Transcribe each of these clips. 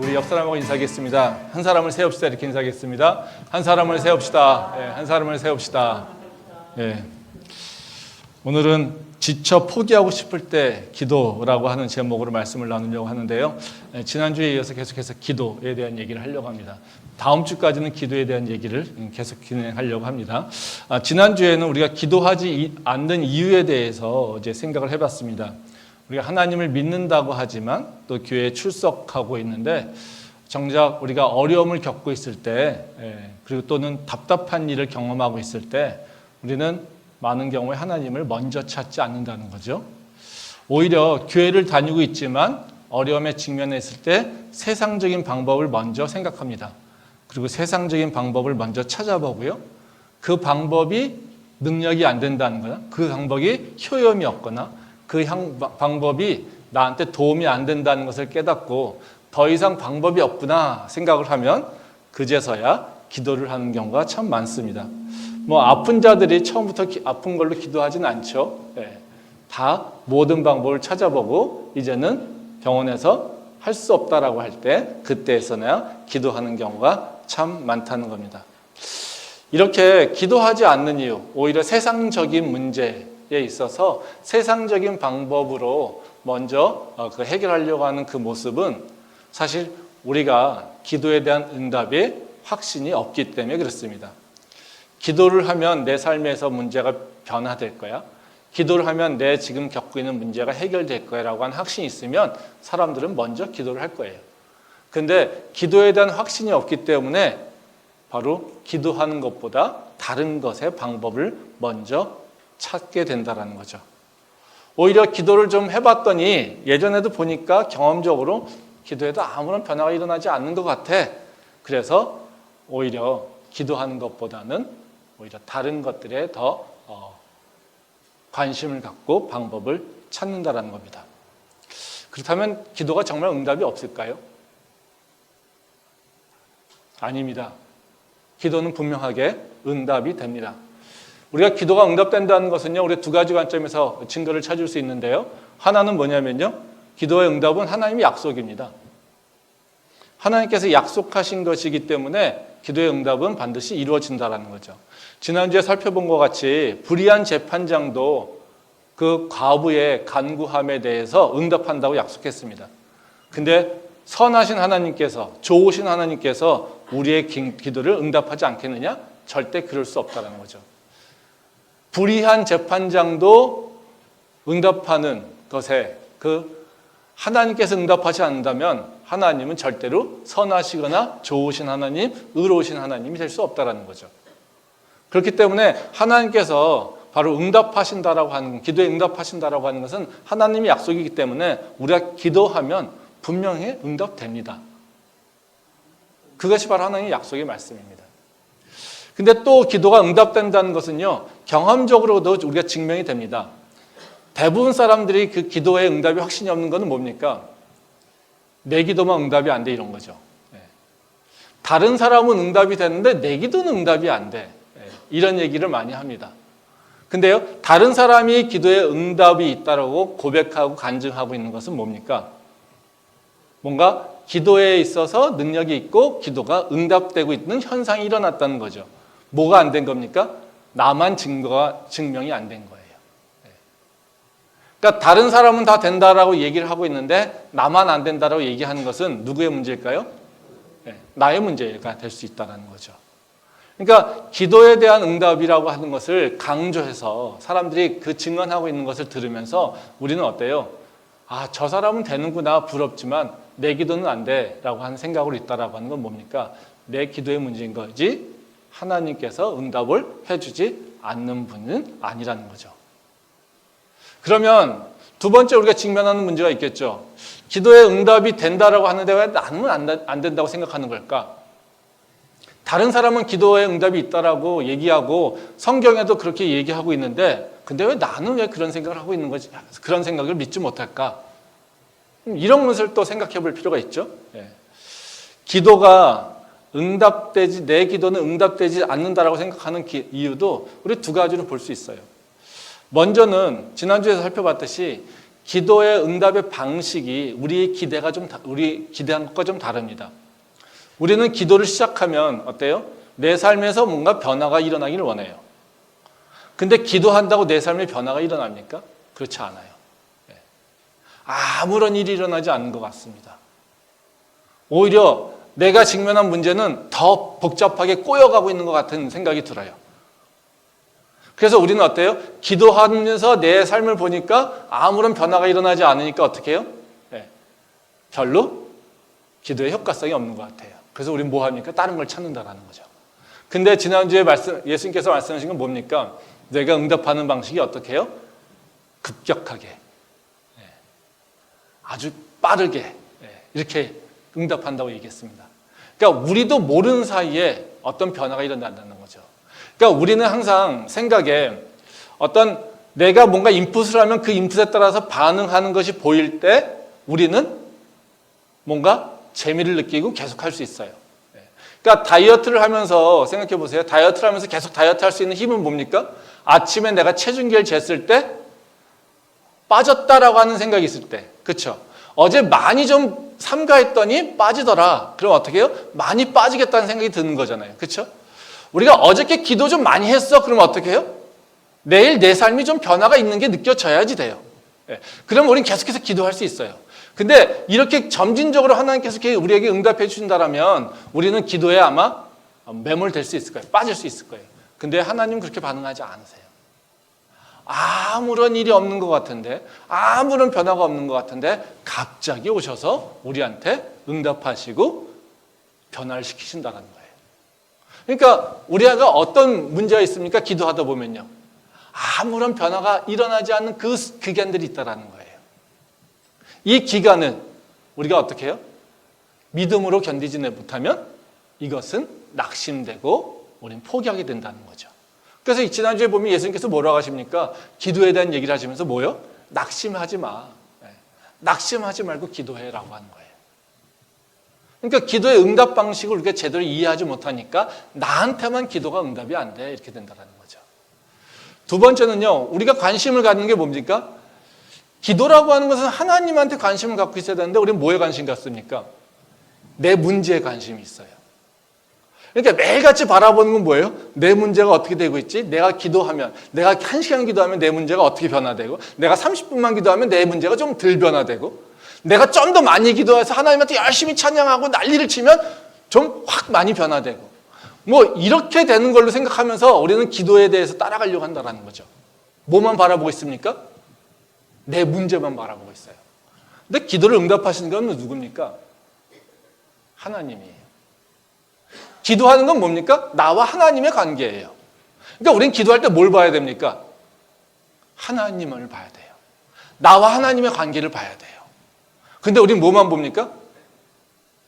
우리 옆 사람하고 인사하겠습니다. 한 사람을 세웁시다. 이렇게 인사하겠습니다. 한 사람을 세웁시다. 네, 한 사람을 세웁시다. 네. 오늘은 지쳐 포기하고 싶을 때 기도라고 하는 제목으로 말씀을 나누려고 하는데요. 지난주에 이어서 계속해서 기도에 대한 얘기를 하려고 합니다. 다음 주까지는 기도에 대한 얘기를 계속 진행하려고 합니다. 지난주에는 우리가 기도하지 않는 이유에 대해서 이제 생각을 해봤습니다. 우리가 하나님을 믿는다고 하지만 또 교회에 출석하고 있는데 정작 우리가 어려움을 겪고 있을 때 그리고 또는 답답한 일을 경험하고 있을 때 우리는 많은 경우에 하나님을 먼저 찾지 않는다는 거죠. 오히려 교회를 다니고 있지만 어려움에 직면했을 때 세상적인 방법을 먼저 생각합니다. 그리고 세상적인 방법을 먼저 찾아보고요. 그 방법이 능력이 안 된다는 거나 그 방법이 효용이 없거나 그 방법이 나한테 도움이 안 된다는 것을 깨닫고 더 이상 방법이 없구나 생각을 하면 그제서야 기도를 하는 경우가 참 많습니다. 아픈 자들이 처음부터 아픈 걸로 기도하지는 않죠. 다 모든 방법을 찾아보고 이제는 병원에서 할 수 없다라고 할 때 그때에서나 기도하는 경우가 참 많다는 겁니다. 이렇게 기도하지 않는 이유, 오히려 세상적인 문제에 있어서 세상적인 방법으로 먼저 해결하려고 하는 그 모습은 사실 우리가 기도에 대한 응답에 확신이 없기 때문에 그렇습니다. 기도를 하면 내 삶에서 문제가 변화될 거야. 기도를 하면 내 지금 겪고 있는 문제가 해결될 거야라고 하는 확신이 있으면 사람들은 먼저 기도를 할 거예요. 근데 기도에 대한 확신이 없기 때문에 바로 기도하는 것보다 다른 것의 방법을 먼저 찾게 된다는 거죠. 오히려 기도를 좀 해봤더니 예전에도 보니까 경험적으로 기도에도 아무런 변화가 일어나지 않는 것 같아. 그래서 오히려 기도하는 것보다는 오히려 다른 것들에 더 관심을 갖고 방법을 찾는다는 겁니다. 그렇다면 기도가 정말 응답이 없을까요? 아닙니다. 기도는 분명하게 응답이 됩니다. 우리가 기도가 응답된다는 것은요, 우리 두 가지 관점에서 증거를 찾을 수 있는데요. 하나는 뭐냐면요, 기도의 응답은 하나님의 약속입니다. 하나님께서 약속하신 것이기 때문에 기도의 응답은 반드시 이루어진다는 거죠. 지난주에 살펴본 것 같이 불의한 재판장도 그 과부의 간구함에 대해서 응답한다고 약속했습니다. 근데 선하신 하나님께서, 좋으신 하나님께서 우리의 기도를 응답하지 않겠느냐? 절대 그럴 수 없다는 거죠. 불의한 재판장도 응답하는 것에 하나님께서 응답하지 않는다면 하나님은 절대로 선하시거나 좋으신 하나님, 의로우신 하나님이 될 수 없다는 거죠. 그렇기 때문에 하나님께서 바로 응답하신다라고 하는, 기도에 응답하신다라고 하는 것은 하나님의 약속이기 때문에 우리가 기도하면 분명히 응답됩니다. 그것이 바로 하나님의 약속의 말씀입니다. 근데 또 기도가 응답된다는 것은요, 경험적으로도 우리가 증명이 됩니다. 대부분 사람들이 그 기도에 응답이 확신이 없는 것은 뭡니까? 내 기도만 응답이 안 돼, 이런 거죠. 다른 사람은 응답이 되는데 내 기도는 응답이 안 돼. 이런 얘기를 많이 합니다. 근데요, 다른 사람이 기도에 응답이 있다고 고백하고 간증하고 있는 것은 뭡니까? 뭔가 기도에 있어서 능력이 있고 기도가 응답되고 있는 현상이 일어났다는 거죠. 뭐가 안 된 겁니까? 나만 증명이 안 된 거예요. 그러니까 다른 사람은 다 된다라고 얘기를 하고 있는데 나만 안 된다라고 얘기하는 것은 누구의 문제일까요? 나의 문제가 될 수 있다는 거죠. 그러니까 기도에 대한 응답이라고 하는 것을 강조해서 사람들이 그 증언하고 있는 것을 들으면서 우리는 어때요? 아, 저 사람은 되는구나, 부럽지만 내 기도는 안 돼라고 하는 생각으로 있다라고 하는 건 뭡니까? 내 기도의 문제인 거지 하나님께서 응답을 해주지 않는 분은 아니라는 거죠. 그러면 두 번째 우리가 직면하는 문제가 있겠죠. 기도에 응답이 된다라고 하는데 왜 나는 안 된다고 생각하는 걸까? 다른 사람은 기도에 응답이 있다라고 얘기하고 성경에도 그렇게 얘기하고 있는데 근데 왜 나는 왜 그런 생각을 하고 있는 거지? 그런 생각을 믿지 못할까? 이런 것을 또 생각해 볼 필요가 있죠. 기도가 내 기도는 응답되지 않는다라고 생각하는 이유도 우리 두 가지로 볼 수 있어요. 먼저는 지난주에 살펴봤듯이 기도의 응답의 방식이 우리 기대한 것과 좀 다릅니다. 우리는 기도를 시작하면 어때요? 내 삶에서 뭔가 변화가 일어나기를 원해요. 근데 기도한다고 내 삶에 변화가 일어납니까? 그렇지 않아요. 아무런 일이 일어나지 않는 것 같습니다. 오히려 내가 직면한 문제는 더 복잡하게 꼬여가고 있는 것 같은 생각이 들어요. 그래서 우리는 어때요? 기도하면서 내 삶을 보니까 아무런 변화가 일어나지 않으니까 어떻게 해요? 별로 기도의 효과성이 없는 것 같아요. 그래서 우리는 뭐 합니까? 다른 걸 찾는다라는 거죠. 근데 지난주에 예수님께서 말씀하신 건 뭡니까? 내가 응답하는 방식이 어떻게 해요? 급격하게, 아주 빠르게 이렇게 응답한다고 얘기했습니다. 그러니까 우리도 모르는 사이에 어떤 변화가 일어난다는 거죠. 그러니까 우리는 항상 생각에 어떤 내가 뭔가 인풋을 하면 그 인풋에 따라서 반응하는 것이 보일 때 우리는 뭔가 재미를 느끼고 계속 할 수 있어요. 그러니까 다이어트를 하면서 생각해 보세요. 다이어트를 하면서 계속 다이어트 할 수 있는 힘은 뭡니까? 아침에 내가 체중계를 쟀을 때 빠졌다라고 하는 생각이 있을 때, 그렇죠? 어제 많이 좀 삼가했더니 빠지더라. 그럼 어떻게 해요? 많이 빠지겠다는 생각이 드는 거잖아요. 그렇죠? 우리가 어저께 기도 좀 많이 했어. 그러면 어떻게 해요? 내일 내 삶이 좀 변화가 있는 게 느껴져야지 돼요. 그럼 우리는 계속해서 기도할 수 있어요. 근데 이렇게 점진적으로 하나님께서 우리에게 응답해 주신다면 우리는 기도에 아마 매몰될 수 있을 거예요. 빠질 수 있을 거예요. 근데 하나님은 그렇게 반응하지 않으세요. 아무런 일이 없는 것 같은데, 아무런 변화가 없는 것 같은데 갑자기 오셔서 우리한테 응답하시고 변화를 시키신다는 거예요. 그러니까 우리가 어떤 문제가 있습니까? 기도하다 보면요. 아무런 변화가 일어나지 않는 그 기간들이 있다는 거예요. 이 기간은 우리가 어떻게 해요? 믿음으로 견디지 못하면 이것은 낙심되고 우리는 포기하게 된다는 거죠. 그래서 지난주에 보면 예수님께서 뭐라고 하십니까? 기도에 대한 얘기를 하시면서 뭐요? 낙심하지 마. 낙심하지 말고 기도해라고 하는 거예요. 그러니까 기도의 응답 방식을 우리가 제대로 이해하지 못하니까 나한테만 기도가 응답이 안 돼. 이렇게 된다는 거죠. 두 번째는요. 우리가 관심을 갖는 게 뭡니까? 기도라고 하는 것은 하나님한테 관심을 갖고 있어야 되는데 우리는 뭐에 관심 갖습니까? 내 문제에 관심이 있어요. 그러니까 매일같이 바라보는 건 뭐예요? 내 문제가 어떻게 되고 있지? 내가 기도하면, 내가 1시간 기도하면 내 문제가 어떻게 변화되고, 내가 30분만 기도하면 내 문제가 좀 덜 변화되고, 내가 좀 더 많이 기도해서 하나님한테 열심히 찬양하고 난리를 치면 좀 확 많이 변화되고, 뭐 이렇게 되는 걸로 생각하면서 우리는 기도에 대해서 따라가려고 한다는 거죠. 뭐만 바라보고 있습니까? 내 문제만 바라보고 있어요. 근데 기도를 응답하시는 건 누굽니까? 하나님이에요. 기도하는 건 뭡니까? 나와 하나님의 관계예요. 그러니까 우리는 기도할 때 뭘 봐야 됩니까? 하나님을 봐야 돼요. 나와 하나님의 관계를 봐야 돼요. 근데 우리는 뭐만 봅니까?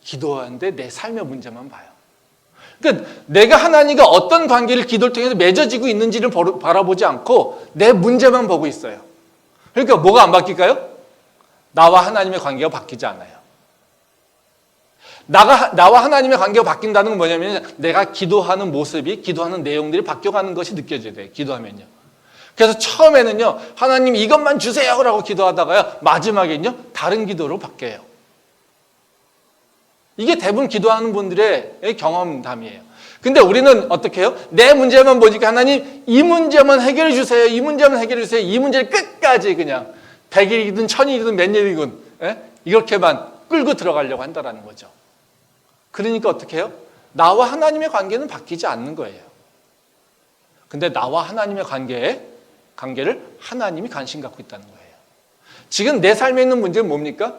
기도하는데 내 삶의 문제만 봐요. 그러니까 내가 하나님과 어떤 관계를 기도를 통해서 맺어지고 있는지를 바라보지 않고 내 문제만 보고 있어요. 그러니까 뭐가 안 바뀔까요? 나와 하나님의 관계가 바뀌지 않아요. 나와 하나님의 관계가 바뀐다는 건 뭐냐면 내가 기도하는 모습이, 기도하는 내용들이 바뀌어가는 것이 느껴져야 돼요. 기도하면요. 그래서 처음에는요, 하나님 이것만 주세요라고 기도하다가요, 마지막에는요, 다른 기도로 바뀌어요. 이게 대부분 기도하는 분들의 경험담이에요. 근데 우리는 어떻게 해요? 내 문제만 보니까 하나님 이 문제만 해결해 주세요. 이 문제만 해결해 주세요. 이 문제를 끝까지 그냥 100일이든 1000일이든 몇 년이든 이렇게만 끌고 들어가려고 한다는 거죠. 그러니까 어떻게 해요? 나와 하나님의 관계는 바뀌지 않는 거예요. 근데 나와 하나님의 관계를 하나님이 관심 갖고 있다는 거예요. 지금 내 삶에 있는 문제는 뭡니까?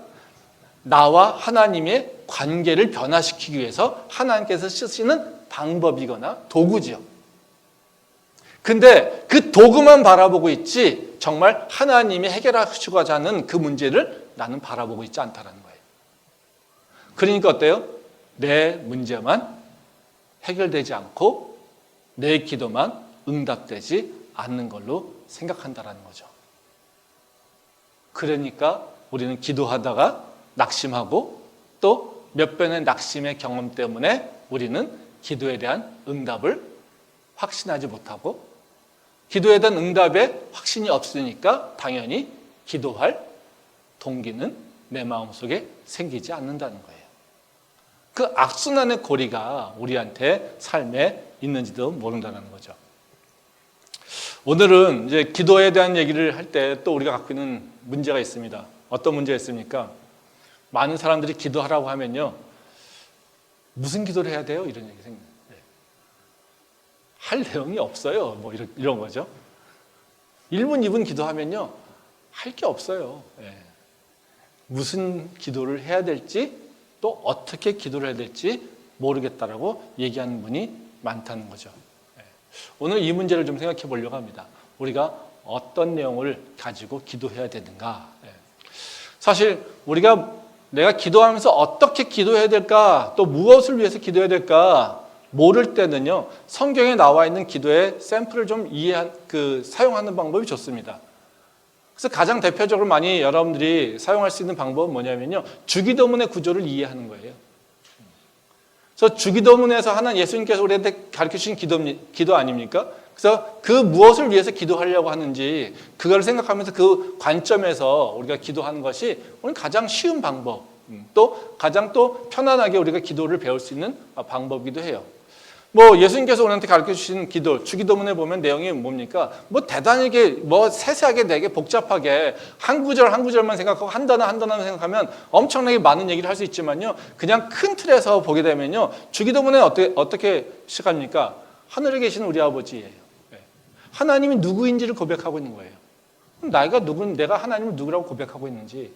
나와 하나님의 관계를 변화시키기 위해서 하나님께서 쓰시는 방법이거나 도구죠. 근데 그 도구만 바라보고 있지 정말 하나님이 해결하시고자 하는 그 문제를 나는 바라보고 있지 않다는 거예요. 그러니까 어때요? 내 문제만 해결되지 않고 내 기도만 응답되지 않는 걸로 생각한다는 거죠. 그러니까 우리는 기도하다가 낙심하고 또 몇 번의 낙심의 경험 때문에 우리는 기도에 대한 응답을 확신하지 못하고 기도에 대한 응답에 확신이 없으니까 당연히 기도할 동기는 내 마음속에 생기지 않는다는 거예요. 그 악순환의 고리가 우리한테 삶에 있는지도 모른다는 거죠. 오늘은 이제 기도에 대한 얘기를 할 때 또 우리가 갖고 있는 문제가 있습니다. 어떤 문제가 있습니까? 많은 사람들이 기도하라고 하면요, 무슨 기도를 해야 돼요? 이런 얘기 생겨요. 할 내용이 없어요. 뭐 이런 거죠. 1분, 2분 기도하면요, 할 게 없어요. 무슨 기도를 해야 될지, 또 어떻게 기도를 해야 될지 모르겠다라고 얘기하는 분이 많다는 거죠. 오늘 이 문제를 좀 생각해 보려고 합니다. 우리가 어떤 내용을 가지고 기도해야 되는가. 사실 내가 기도하면서 어떻게 기도해야 될까, 또 무엇을 위해서 기도해야 될까 모를 때는요, 성경에 나와 있는 기도의 샘플을 좀 사용하는 방법이 좋습니다. 그래서 가장 대표적으로 많이 여러분들이 사용할 수 있는 방법은 뭐냐면요, 주기도문의 구조를 이해하는 거예요. 그래서 주기도문에서 하나님 예수님께서 우리한테 가르쳐 주신 기도 아닙니까? 그래서 그 무엇을 위해서 기도하려고 하는지 그걸 생각하면서 그 관점에서 우리가 기도하는 것이 오늘 가장 쉬운 방법, 또 가장 또 편안하게 우리가 기도를 배울 수 있는 방법이기도 해요. 뭐 예수님께서 우리한테 가르쳐 주신 기도, 주기도문에 보면 내용이 뭡니까? 뭐 대단하게, 뭐 세세하게 되게 복잡하게 한 구절 한 구절만 생각하고 한 단어 한 단어만 생각하면 엄청나게 많은 얘기를 할 수 있지만요, 그냥 큰 틀에서 보게 되면요, 주기도문에 어떻게 시작합니까? 하늘에 계신 우리 아버지예요. 하나님이 누구인지를 고백하고 있는 거예요. 내가 하나님을 누구라고 고백하고 있는지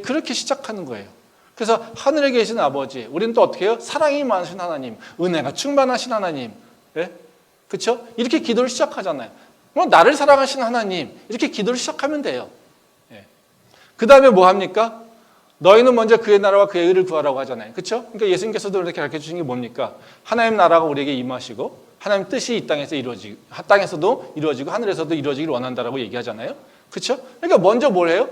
그렇게 시작하는 거예요. 그래서 하늘에 계신 아버지, 우리는 또 어떻게 해요? 사랑이 많으신 하나님, 은혜가 충만하신 하나님, 그렇죠? 이렇게 기도를 시작하잖아요. 나를 사랑하신 하나님, 이렇게 기도를 시작하면 돼요. 그 다음에 뭐 합니까? 너희는 먼저 그의 나라와 그의 의를 구하라고 하잖아요. 그렇죠? 그러니까 예수님께서도 이렇게 가르쳐 주신 게 뭡니까? 하나님 나라가 우리에게 임하시고 하나님 뜻이 이 땅에서 땅에서도 이루어지고 하늘에서도 이루어지길 원한다라고 얘기하잖아요. 그렇죠? 그러니까 먼저 뭘 해요?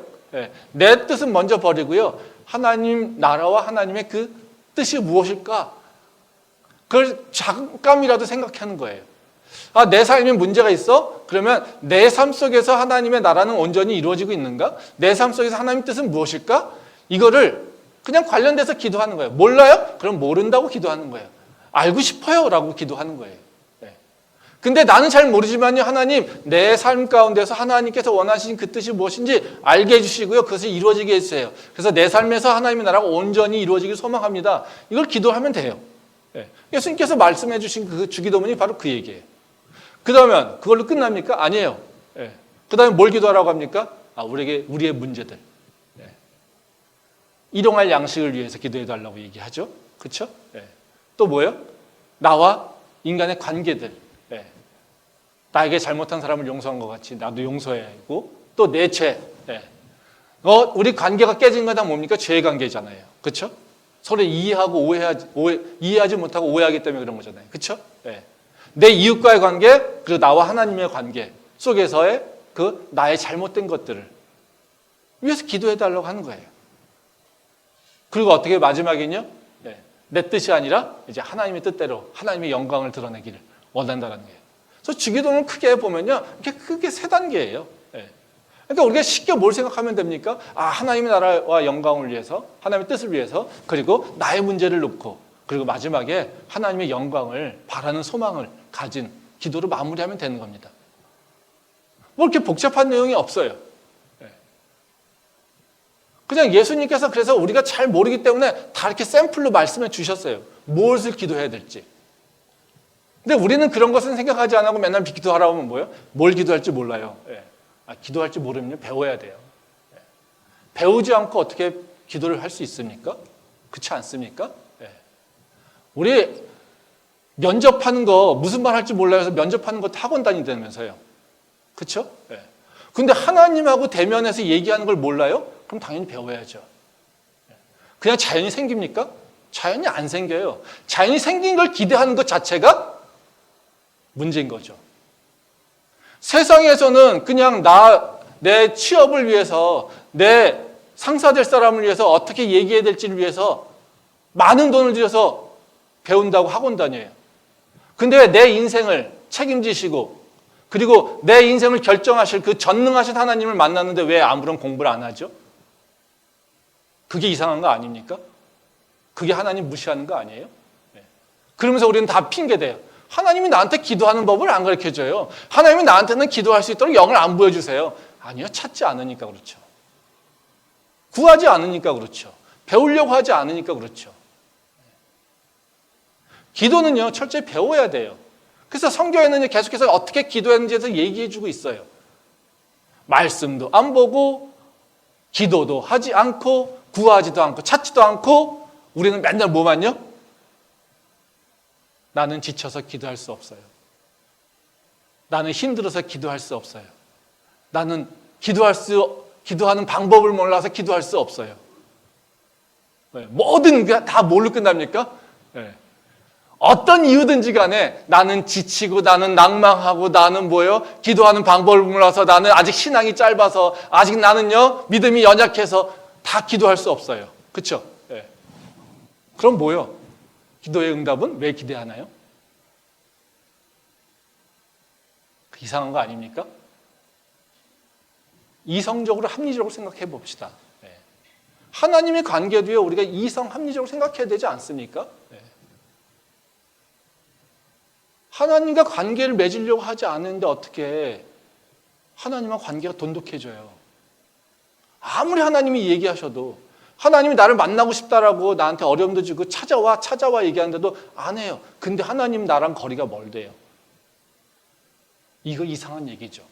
내 뜻은 먼저 버리고요, 하나님 나라와 하나님의 그 뜻이 무엇일까? 그걸 잠깐이라도 생각하는 거예요. 내 삶에 문제가 있어? 그러면 내 삶 속에서 하나님의 나라는 온전히 이루어지고 있는가? 내 삶 속에서 하나님의 뜻은 무엇일까? 이거를 그냥 관련돼서 기도하는 거예요. 몰라요? 그럼 모른다고 기도하는 거예요. 알고 싶어요 라고 기도하는 거예요. 근데 나는 잘 모르지만요, 하나님, 내 삶 가운데서 하나님께서 원하시는 그 뜻이 무엇인지 알게 해주시고요, 그것을 이루어지게 해주세요. 그래서 내 삶에서 하나님의 나라가 온전히 이루어지길 소망합니다. 이걸 기도하면 돼요. 예수님께서 말씀해 주신 그 주기도문이 바로 그 얘기예요. 그러면 그걸로 끝납니까? 아니에요. 그 다음에 뭘 기도하라고 합니까? 우리의 문제들, 일용할 양식을 위해서 기도해 달라고 얘기하죠. 그렇죠? 또 뭐예요? 나와 인간의 관계들, 나에게 잘못한 사람을 용서한 것 같이 나도 용서해야 하고, 또 내 죄, 우리 관계가 깨진 건 다 뭡니까? 죄의 관계잖아요. 그렇죠? 서로 이해하고 이해하지 못하고 오해하기 때문에 그런 거잖아요. 그렇죠? 내 이웃과의 관계, 그리고 나와 하나님의 관계 속에서의 그 나의 잘못된 것들을 위해서 기도해 달라고 하는 거예요. 그리고 어떻게 마지막에는요, 내 뜻이 아니라 이제 하나님의 뜻대로 하나님의 영광을 드러내기를 원한다는 거예요. 그래서 주기도는 크게 보면요, 이렇게 크게 세 단계예요. 그러니까 우리가 쉽게 뭘 생각하면 됩니까? 하나님의 나라와 영광을 위해서, 하나님의 뜻을 위해서, 그리고 나의 문제를 놓고, 그리고 마지막에 하나님의 영광을 바라는 소망을 가진 기도로 마무리하면 되는 겁니다. 뭐 이렇게 복잡한 내용이 없어요. 그냥 예수님께서 그래서 우리가 잘 모르기 때문에 다 이렇게 샘플로 말씀해 주셨어요. 무엇을 기도해야 될지. 근데 우리는 그런 것은 생각하지 않고 맨날 기도하라고 하면 뭐예요? 뭘 기도할지 몰라요. 기도할지 모르면 배워야 돼요. 배우지 않고 어떻게 기도를 할 수 있습니까? 그렇지 않습니까? 우리 면접하는 거 무슨 말 할지 몰라요 해서 면접하는 거 학원 다닌다면서요. 그렇죠? 근데 하나님하고 대면해서 얘기하는 걸 몰라요? 그럼 당연히 배워야죠. 그냥 자연히 생깁니까? 자연히 안 생겨요. 자연히 생긴 걸 기대하는 것 자체가 문제인 거죠. 세상에서는 그냥 내 취업을 위해서, 내 상사 될 사람을 위해서 어떻게 얘기해야 될지를 위해서 많은 돈을 들여서 배운다고 학원 다녀요. 근데 왜 내 인생을 책임지시고, 그리고 내 인생을 결정하실 그 전능하신 하나님을 만났는데 왜 아무런 공부를 안 하죠? 그게 이상한 거 아닙니까? 그게 하나님 무시하는 거 아니에요? 네. 그러면서 우리는 다 핑계대요. 하나님이 나한테 기도하는 법을 안 가르쳐줘요. 하나님이 나한테는 기도할 수 있도록 영을 안 보여주세요. 아니요, 찾지 않으니까 그렇죠. 구하지 않으니까 그렇죠. 배우려고 하지 않으니까 그렇죠. 기도는요, 철저히 배워야 돼요. 그래서 성경에는 계속해서 어떻게 기도했는지에서 얘기해주고 있어요. 말씀도 안 보고 기도도 하지 않고 구하지도 않고 찾지도 않고 우리는 맨날 뭐만요? 나는 지쳐서 기도할 수 없어요. 나는 힘들어서 기도할 수 없어요. 나는 기도하는 방법을 몰라서 기도할 수 없어요. 뭐든 다 뭘로 끝납니까? 어떤 이유든지 간에 나는 지치고 나는 낭망하고 나는 뭐예요? 기도하는 방법을 몰라서 나는 아직 신앙이 짧아서 아직 나는요 믿음이 연약해서 다 기도할 수 없어요. 그렇죠? 그럼 뭐예요? 기도의 응답은 왜 기대하나요? 이상한 거 아닙니까? 이성적으로 합리적으로 생각해 봅시다. 하나님의 관계도요 우리가 이성 합리적으로 생각해야 되지 않습니까? 하나님과 관계를 맺으려고 하지 않는데 어떻게 하나님과 관계가 돈독해져요? 아무리 하나님이 얘기하셔도 하나님이 나를 만나고 싶다라고 나한테 어려움도 주고 찾아와 얘기하는데도 안 해요. 근데 하나님 나랑 거리가 멀대요. 이거 이상한 얘기죠.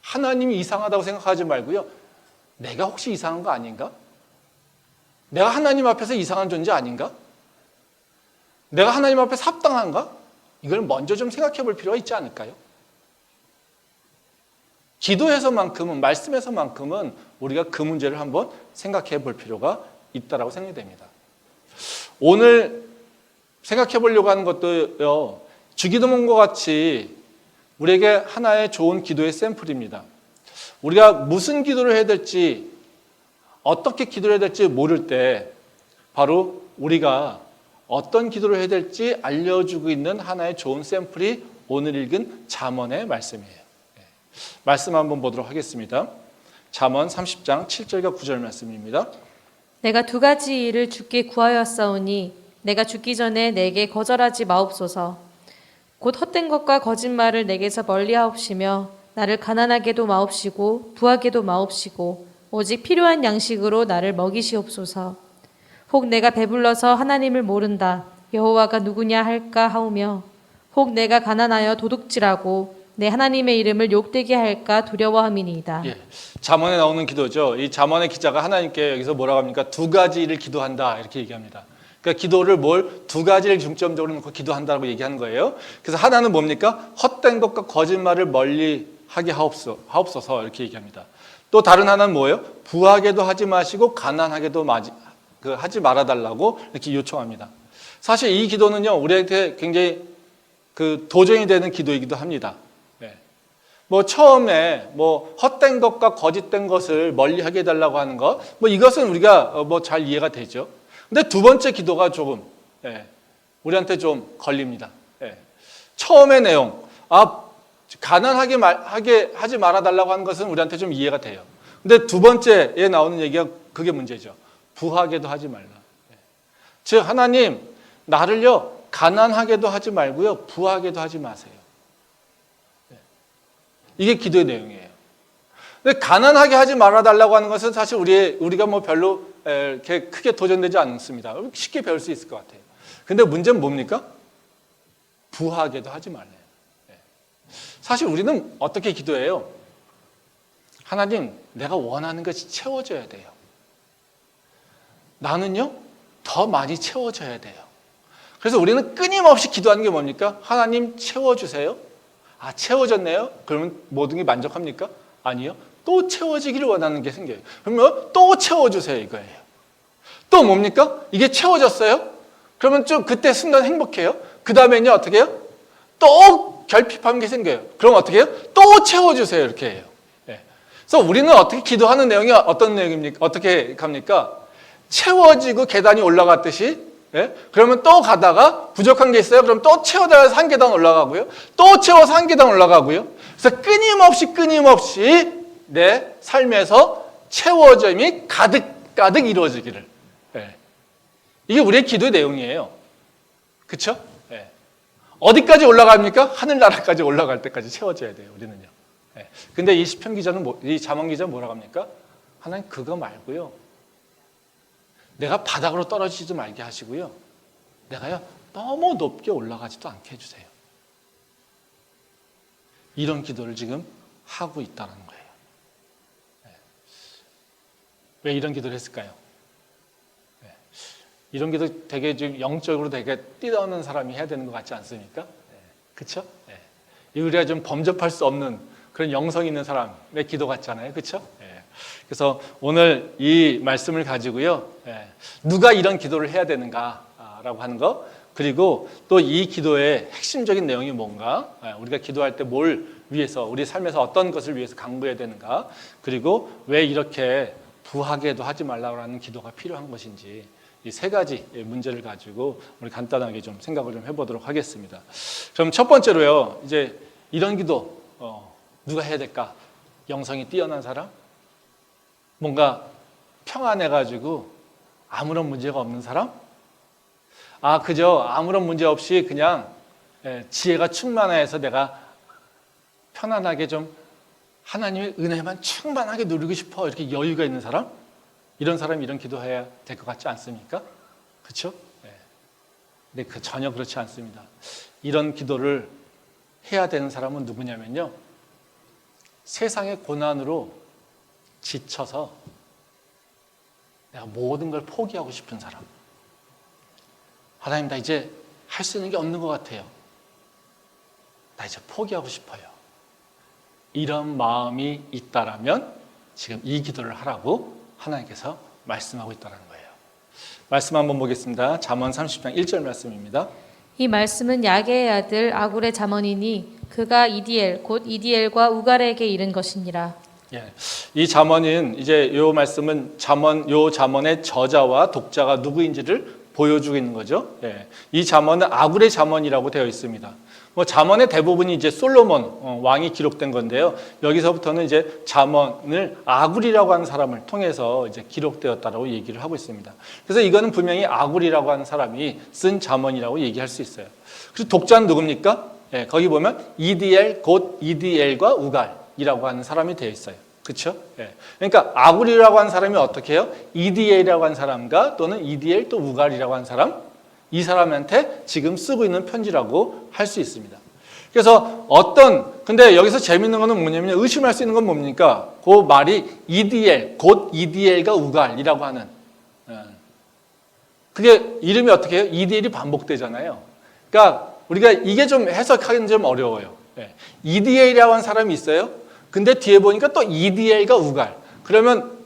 하나님이 이상하다고 생각하지 말고요. 내가 혹시 이상한 거 아닌가? 내가 하나님 앞에서 이상한 존재 아닌가? 내가 하나님 앞에서 합당한가? 이걸 먼저 좀 생각해 볼 필요가 있지 않을까요? 기도에서만큼은, 말씀에서만큼은 우리가 그 문제를 한번 생각해 볼 필요가 있다고 생각이 됩니다. 오늘 생각해 보려고 하는 것도요, 주기도문과 같이 우리에게 하나의 좋은 기도의 샘플입니다. 우리가 무슨 기도를 해야 될지, 어떻게 기도를 해야 될지 모를 때 바로 우리가 어떤 기도를 해야 될지 알려주고 있는 하나의 좋은 샘플이 오늘 읽은 잠언의 말씀이에요. 말씀 한번 보도록 하겠습니다. 잠언 30장 7절과 9절 말씀입니다. 내가 두 가지 일을 주께 구하였사오니 내가 죽기 전에 내게 거절하지 마옵소서. 곧 헛된 것과 거짓말을 내게서 멀리하옵시며 나를 가난하게도 마옵시고 부하게도 마옵시고 오직 필요한 양식으로 나를 먹이시옵소서. 혹 내가 배불러서 하나님을 모른다 여호와가 누구냐 할까 하오며 혹 내가 가난하여 도둑질하고 내 하나님의 이름을 욕되게 할까 두려워함이니이다. 잠언에 나오는 기도죠. 이 잠언의 기자가 하나님께 여기서 뭐라고 합니까? 두 가지를 기도한다 이렇게 얘기합니다. 그러니까 기도를 두 가지를 중점적으로 놓고 기도한다고 얘기하는 거예요. 그래서 하나는 뭡니까? 헛된 것과 거짓말을 멀리하게 하옵소서 이렇게 얘기합니다. 또 다른 하나는 뭐예요? 부하게도 하지 마시고 가난하게도 하지 말아달라고 이렇게 요청합니다. 사실 이 기도는요 우리한테 굉장히 도전이 되는 기도이기도 합니다. 처음에 헛된 것과 거짓된 것을 멀리하게 해달라고 하는 것, 이것은 우리가 잘 이해가 되죠. 근데 두 번째 기도가 조금 우리한테 좀 걸립니다. 처음의 내용, 가난하게 하지 말아달라고 하는 것은 우리한테 좀 이해가 돼요. 근데 두 번째에 나오는 얘기가 그게 문제죠. 부하게도 하지 말라. 즉 하나님 나를요 가난하게도 하지 말고요 부하게도 하지 마세요. 이게 기도의 내용이에요. 근데 가난하게 하지 말아달라고 하는 것은 사실 우리가 별로 이렇게 크게 도전되지 않습니다. 쉽게 배울 수 있을 것 같아요. 근데 문제는 뭡니까? 부하게도 하지 말래요. 사실 우리는 어떻게 기도해요? 하나님, 내가 원하는 것이 채워져야 돼요. 나는요, 더 많이 채워져야 돼요. 그래서 우리는 끊임없이 기도하는 게 뭡니까? 하나님 채워주세요. 채워졌네요? 그러면 모든 게 만족합니까? 아니요. 또 채워지기를 원하는 게 생겨요. 그러면 또 채워주세요 이거예요. 또 뭡니까? 이게 채워졌어요? 그러면 좀 그때 순간 행복해요. 그 다음에는요 어떻게 해요? 또 결핍하는 게 생겨요. 그럼 어떻게 해요? 또 채워주세요 이렇게 해요. 그래서 우리는 어떻게 기도하는 내용이 어떤 내용입니까? 어떻게 갑니까? 채워지고 계단이 올라갔듯이 그러면 또 가다가 부족한 게 있어요. 그럼 또 채워달라서 한 계단 올라가고요. 또 채워서 한 계단 올라가고요. 그래서 끊임없이 내 삶에서 채워짐이 가득 가득 이루어지기를. 예. 이게 우리의 기도의 내용이에요. 그렇죠? 예. 어디까지 올라갑니까? 하늘나라까지 올라갈 때까지 채워져야 돼요. 우리는요. 예. 근데 이 시편 기자는 이 잠언 기자는 뭐라고 합니까? 하나님 그거 말고요. 내가 바닥으로 떨어지지도 말게 하시고요. 내가요 너무 높게 올라가지도 않게 해주세요. 이런 기도를 지금 하고 있다는 거예요. 네. 왜 이런 기도를 했을까요? 네. 이런 기도 되게 좀 영적으로 되게 뛰어난 사람이 해야 되는 것 같지 않습니까? 네. 그렇죠? 네. 우리가 좀 범접할 수 없는 그런 영성 있는 사람의 기도 같잖아요. 그렇죠? 네. 그래서 오늘 이 말씀을 가지고요. 네. 누가 이런 기도를 해야 되는가라고 하는 거, 그리고 또 이 기도의 핵심적인 내용이 뭔가, 우리가 기도할 때 뭘 위해서, 우리 삶에서 어떤 것을 위해서 강구해야 되는가, 그리고 왜 이렇게 부하게도 하지 말라고 하는 기도가 필요한 것인지, 이 세 가지 문제를 가지고 우리 간단하게 좀 생각을 좀 해보도록 하겠습니다. 그럼 첫 번째로요, 이제 이런 기도 누가 해야 될까? 영성이 뛰어난 사람? 뭔가 평안해가지고 아무런 문제가 없는 사람? 그저 아무런 문제 없이 그냥 지혜가 충만해서 내가 편안하게 좀 하나님의 은혜만 충만하게 누리고 싶어, 이렇게 여유가 있는 사람? 이런 사람이 이런 기도해야 될 것 같지 않습니까? 그렇죠? 근데 전혀 그렇지 않습니다. 이런 기도를 해야 되는 사람은 누구냐면요, 세상의 고난으로 지쳐서 내가 모든 걸 포기하고 싶은 사람. 하나님, 나 이제 할 수 있는 게 없는 것 같아요. 나 이제 포기하고 싶어요. 이런 마음이 있다라면 지금 이 기도를 하라고 하나님께서 말씀하고 있다는 거예요. 말씀 한번 보겠습니다. 잠언 30장 1절 말씀입니다. 이 말씀은 야게의 아들 아굴의 잠언이니 그가 이디엘 곧 이디엘과 우갈에게 이른 것이니라. 예, 이 잠언은 이제 요 말씀은 요 잠언의 저자와 독자가 누구인지를 보여주고 있는 거죠. 예, 이 잠언은 아굴의 잠언이라고 되어 있습니다. 잠언의 대부분이 이제 솔로몬 왕이 기록된 건데요. 여기서부터는 이제 잠언을 아굴이라고 하는 사람을 통해서 이제 기록되었다라고 얘기를 하고 있습니다. 그래서 이거는 분명히 아굴이라고 하는 사람이 쓴 잠언이라고 얘기할 수 있어요. 그리고 독자는 누굽니까? 예, 거기 보면 이디엘 곧 이디엘과 우갈이라고 하는 사람이 되어 있어요. 그렇죠? 예. 그러니까 아굴이라고 하는 사람이 어떻게 해요? 이디엘이라고 하는 사람과 또는 이디엘 또 우갈이라고 하는 사람, 이 사람한테 지금 쓰고 있는 편지라고 할 수 있습니다. 그래서 근데 여기서 재밌는 거는 뭐냐면, 의심할 수 있는 건 뭡니까? 그 말이 이디엘, 곧 이디엘과 우갈이라고 하는, 그게 이름이 어떻게 해요? 이디엘이 반복되잖아요. 그러니까 우리가 이게 좀 해석하기는 좀 어려워요. 이디엘이라고 하는 사람이 있어요. 근데 뒤에 보니까 또 이디엘과 우갈. 그러면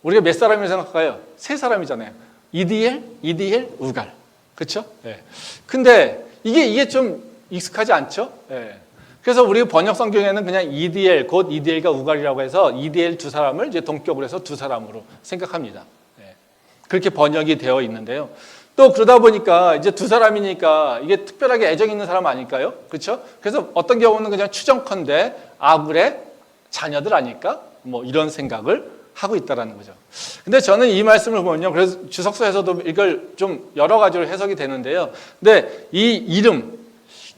우리가 몇 사람이라고 생각할까요? 세 사람이잖아요. 이디엘, 우갈. 그렇죠? 예. 근데 이게 좀 익숙하지 않죠? 예. 그래서 우리 번역 성경에는 그냥 이디엘, 곧 이디엘과 우갈이라고 해서 이디엘 두 사람을 이제 동격으로 해서 두 사람으로 생각합니다. 예. 그렇게 번역이 되어 있는데요. 또 그러다 보니까 이제 두 사람이니까 이게 특별하게 애정 있는 사람 아닐까요? 그렇죠? 그래서 어떤 경우는 그냥 추정컨대 아굴의 자녀들 아닐까? 이런 생각을 하고 있다라는 거죠. 근데 저는 이 말씀을 보면요, 그래서 주석서에서도 이걸 좀 여러 가지로 해석이 되는데요. 근데 이 이름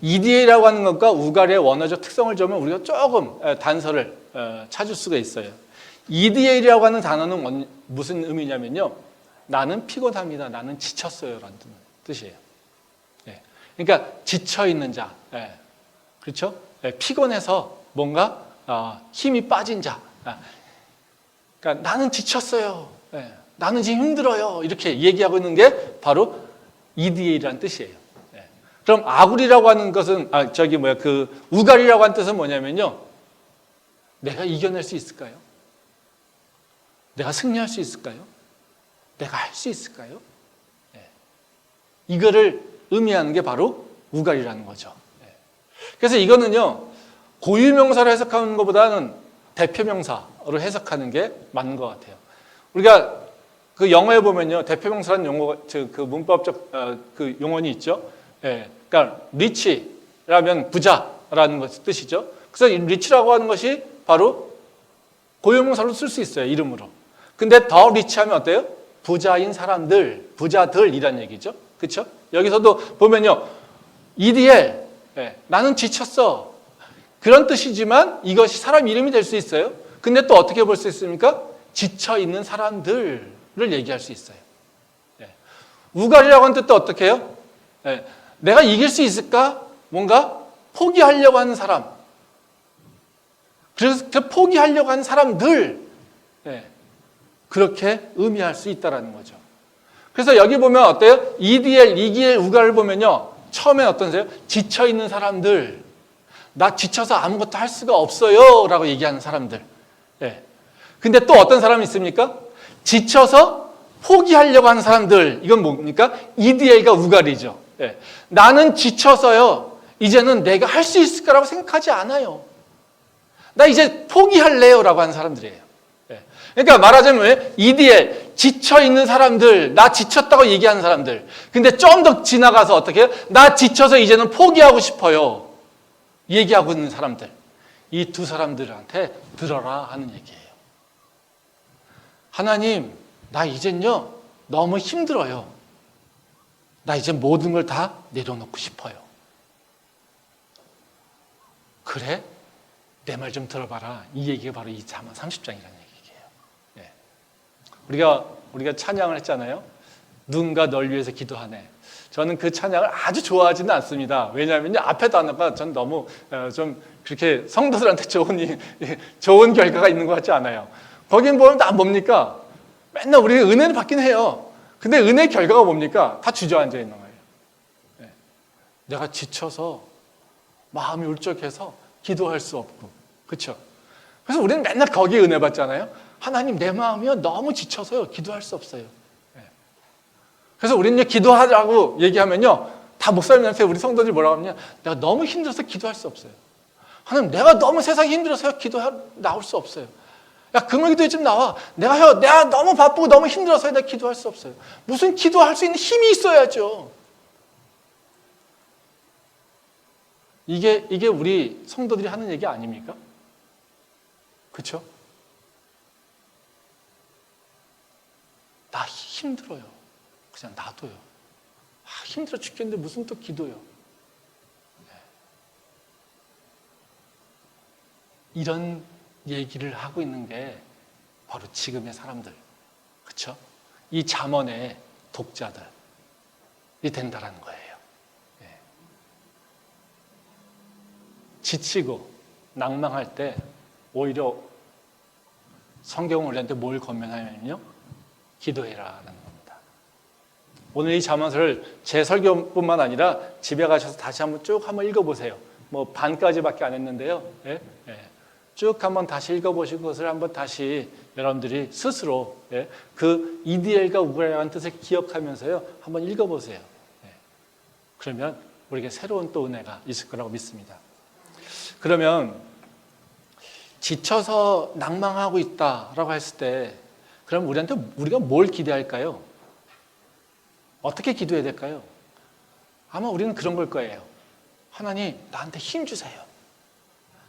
이디엘이라고 하는 것과 우갈의 원어적 특성을 보면 우리가 조금 단서를 찾을 수가 있어요. 이디엘이라고 하는 단어는 무슨 의미냐면요, 나는 피곤합니다, 나는 지쳤어요라는 뜻이에요. 예. 그러니까 지쳐 있는 자, 그렇죠? 피곤해서 뭔가 힘이 빠진 자. 그러니까 나는 지쳤어요. 나는 지금 힘들어요. 이렇게 얘기하고 있는 게 바로 이디엘이라는 뜻이에요. 그럼 아굴이라고 하는 것은 우갈이라고 하는 뜻은 뭐냐면요, 내가 이겨낼 수 있을까요? 내가 승리할 수 있을까요? 내가 할 수 있을까요? 이거를 의미하는 게 바로 우갈이라는 거죠. 그래서 이거는요, 고유명사로 해석하는 것보다는 대표명사로 해석하는 게 맞는 것 같아요. 우리가 그 영어에 보면요, 대표명사라는 용어가, 그 문법적 그 용어는 있죠. 그러니까 리치라면 부자라는 것 뜻이죠. 그래서 이 리치라고 하는 것이 바로 고유명사로 쓸 수 있어요, 이름으로. 근데 더 리치하면 어때요? 부자인 사람들, 부자들이란 얘기죠. 그렇죠? 여기서도 보면요. EDL, 나는 지쳤어. 그런 뜻이지만 이것이 사람 이름이 될 수 있어요. 근데 또 어떻게 볼 수 있습니까? 지쳐있는 사람들을 얘기할 수 있어요. 우갈이라고 하는 뜻도 어떻게 해요? 내가 이길 수 있을까? 뭔가 포기하려고 하는 사람. 그래서 그 포기하려고 하는 사람들. 그렇게 의미할 수 있다는 거죠. 그래서 여기 보면 어때요? EDL, EGL, 우갈을 보면요. 처음엔 어떠세요? 지쳐있는 사람들. 나 지쳐서 아무것도 할 수가 없어요. 라고 얘기하는 사람들. 근데 또 어떤 사람이 있습니까? 지쳐서 포기하려고 하는 사람들. 이건 뭡니까? EDL과 우갈이죠. 나는 지쳐서요. 이제는 내가 할 수 있을 거라고 생각하지 않아요. 나 이제 포기할래요. 라고 하는 사람들이에요. 그러니까 말하자면 EDL, 지쳐있는 사람들, 나 지쳤다고 얘기하는 사람들. 근데 좀 더 지나가서 어떻게 해요? 나 지쳐서 이제는 포기하고 싶어요. 얘기하고 있는 사람들. 이 두 사람들한테 들어라 하는 얘기예요. 하나님, 나 이젠요 너무 힘들어요. 나 이제 모든 걸 다 내려놓고 싶어요. 그래? 내 말 좀 들어봐라. 이 얘기가 바로 이 잠언 30장이라는 얘기예요. 우리가 찬양을 했잖아요. 누군가 널 위해서 기도하네. 저는 그 찬양을 아주 좋아하지는 않습니다. 왜냐하면 앞에 단어가 전 너무 좀 그렇게 성도들한테 좋은 결과가 있는 것 같지 않아요. 거긴 보면 다 뭡니까? 맨날 우리가 은혜를 받긴 해요. 근데 은혜의 결과가 뭡니까? 다 주저앉아 있는 거예요. 내가 지쳐서 마음이 울적해서 기도할 수 없고, 그렇죠? 그래서 우리는 맨날 거기에 은혜 받잖아요. 하나님, 내 마음이요 너무 지쳐서요 기도할 수 없어요. 그래서 우리는 기도하라고 얘기하면요 다 목사님한테 우리 성도들이 뭐라고 하느냐, 내가 너무 힘들어서 기도할 수 없어요. 하나님, 내가 너무 세상이 힘들어서 나올 수 없어요. 야, 금요기도에 좀 나와. 내가 너무 바쁘고 너무 힘들어서 내가 기도할 수 없어요. 무슨 기도할 수 있는 힘이 있어야죠. 이게 우리 성도들이 하는 얘기 아닙니까? 그렇죠? 나 힘들어요. 그냥 놔둬요. 힘들어 죽겠는데 무슨 또 기도요. 이런 얘기를 하고 있는 게 바로 지금의 사람들, 그렇죠? 이 잠언의 독자들이 된다라는 거예요. 지치고 낭망할 때 오히려 성경을 우리한테 뭘 권면하냐면요, 기도해라라는 겁니다. 오늘 이 잠언을 제 설교뿐만 아니라 집에 가셔서 다시 한번 쭉 읽어보세요. 뭐 반까지밖에 안 했는데요. 쭉 한번 다시 읽어보시고 그것을 한번 다시 여러분들이 스스로 그 EDL과 우갈이라는 뜻을 기억하면서요 한번 읽어보세요. 그러면 우리에게 새로운 또 은혜가 있을 거라고 믿습니다. 그러면 지쳐서 낭망하고 있다라고 했을 때 그럼 우리가 뭘 기대할까요? 어떻게 기도해야 될까요? 아마 우리는 그런 걸 거예요. 하나님, 나한테 힘 주세요.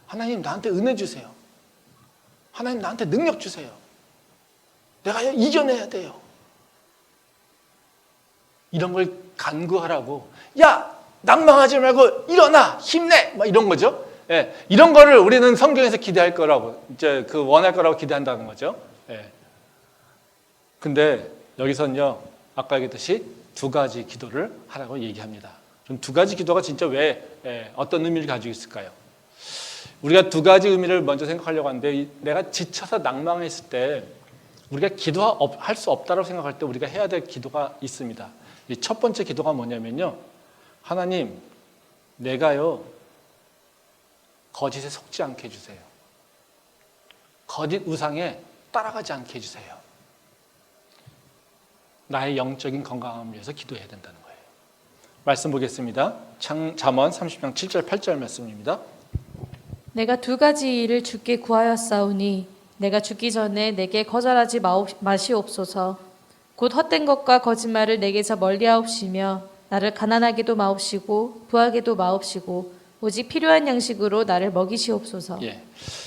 하나님, 나한테 은혜 주세요. 하나님, 나한테 능력 주세요. 내가 이겨내야 돼요. 이런 걸 간구하라고. 야, 낭망하지 말고 일어나, 힘내, 막 이런 거죠. 이런 거를 우리는 성경에서 기대할 거라고, 이제 원할 거라고 기대한다는 거죠. 근데 여기서는요, 아까 얘기했듯이 두 가지 기도를 하라고 얘기합니다. 그럼 두 가지 기도가 진짜 왜 어떤 의미를 가지고 있을까요? 우리가 두 가지 의미를 먼저 생각하려고 하는데, 내가 지쳐서 낭망했을 때 우리가 기도할 수 없다고 생각할 때 우리가 해야 될 기도가 있습니다. 이 첫 번째 기도가 뭐냐면요, 하나님, 내가요 거짓에 속지 않게 해주세요. 거짓 우상에 따라가지 않게 해주세요. 나의 영적인 건강함을 위해서 기도해야 된다는 거예요. 말씀 보겠습니다. 잠언 30장 7절 8절 말씀입니다. 내가 두 가지 일을 주께 구하였사오니 내가 죽기 전에 내게 거절하지 마시옵소서. 곧 헛된 것과 거짓말을 내게서 멀리하옵시며 나를 가난하게도 마옵시고 부하게도 마옵시고 오직 필요한 양식으로 나를 먹이시옵소서. 예.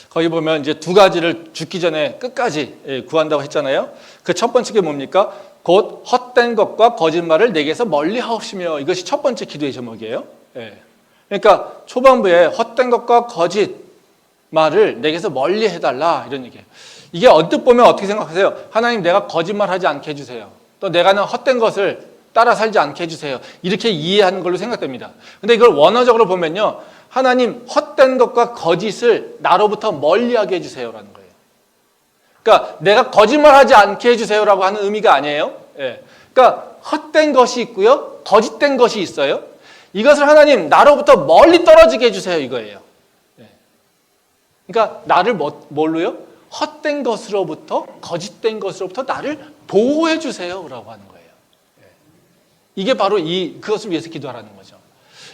거기 보면 이제 두 가지를 죽기 전에 끝까지 구한다고 했잖아요. 그 첫 번째 게 뭡니까? 곧 헛된 것과 거짓말을 내게서 멀리 하옵시며, 이것이 첫 번째 기도의 제목이에요. 예. 그러니까 초반부에 헛된 것과 거짓말을 내게서 멀리 해달라 이런 얘기예요. 이게 언뜻 보면 어떻게 생각하세요? 하나님, 내가 거짓말하지 않게 해주세요. 또 내가는 헛된 것을 따라 살지 않게 해주세요. 이렇게 이해하는 걸로 생각됩니다. 근데 이걸 원어적으로 보면요, 하나님, 헛된 것과 거짓을 나로부터 멀리하게 해주세요라는 거예요. 그러니까 내가 거짓말하지 않게 해주세요라고 하는 의미가 아니에요. 예. 그러니까 헛된 것이 있고요, 거짓된 것이 있어요. 이것을 하나님, 나로부터 멀리 떨어지게 해주세요, 이거예요. 예. 그러니까 나를 뭘로요? 헛된 것으로부터, 거짓된 것으로부터 나를 보호해 주세요라고 하는 거예요. 예. 이게 바로 그것을 위해서 기도하라는 거죠.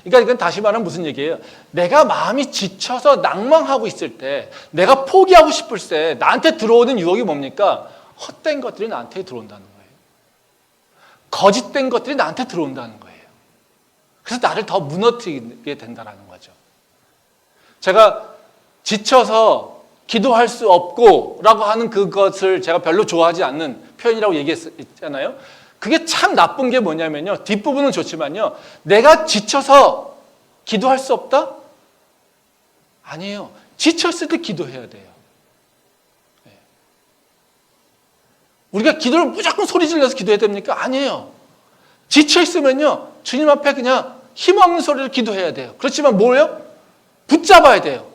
그러니까 이건 다시 말하면 무슨 얘기예요? 내가 마음이 지쳐서 낭망하고 있을 때, 내가 포기하고 싶을 때 나한테 들어오는 유혹이 뭡니까? 헛된 것들이 나한테 들어온다는 거예요. 거짓된 것들이 나한테 들어온다는 거예요. 그래서 나를 더 무너뜨리게 된다는 거죠. 제가 지쳐서 기도할 수 없고 라고 하는 그것을 제가 별로 좋아하지 않는 표현이라고 얘기했잖아요. 그게 참 나쁜 게 뭐냐면요, 뒷부분은 좋지만요, 내가 지쳐서 기도할 수 없다? 아니에요. 지쳤을 때 기도해야 돼요. 우리가 기도를 무조건 소리 질러서 기도해야 됩니까? 아니에요. 지쳐 있으면요, 주님 앞에 그냥 힘없는 소리를 기도해야 돼요. 그렇지만 뭐예요? 붙잡아야 돼요.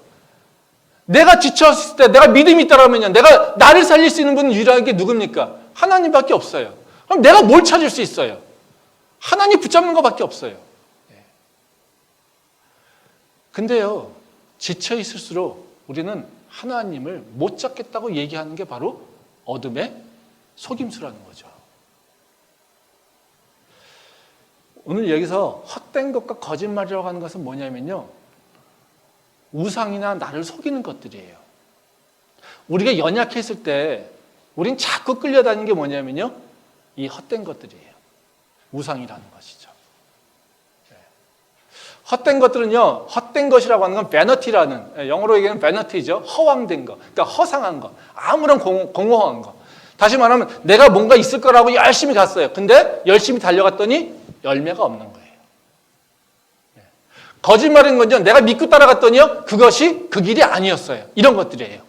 내가 지쳤을 때, 내가 믿음이 있다라면요, 나를 살릴 수 있는 분은 유일한 게 누굽니까? 하나님밖에 없어요. 그럼 내가 뭘 찾을 수 있어요? 하나님 붙잡는 것밖에 없어요. 근데요, 지쳐 있을수록 우리는 하나님을 못 잡겠다고 얘기하는 게 바로 어둠의 속임수라는 거죠. 오늘 여기서 헛된 것과 거짓말이라고 하는 것은 뭐냐면요, 우상이나 나를 속이는 것들이에요. 우리가 연약했을 때 우린 자꾸 끌려다니는 게 뭐냐면요, 이 헛된 것들이에요. 우상이라는 것이죠. 헛된 것들은요, 헛된 것이라고 하는 건 베너티라는, 영어로 얘기하면 베너티죠. 허황된 것, 그러니까 허상한 것, 아무런 공허한 것. 다시 말하면 내가 뭔가 있을 거라고 열심히 갔어요. 근데 열심히 달려갔더니 열매가 없는 거예요. 거짓말인 건요, 내가 믿고 따라갔더니요, 그것이 그 길이 아니었어요. 이런 것들이에요.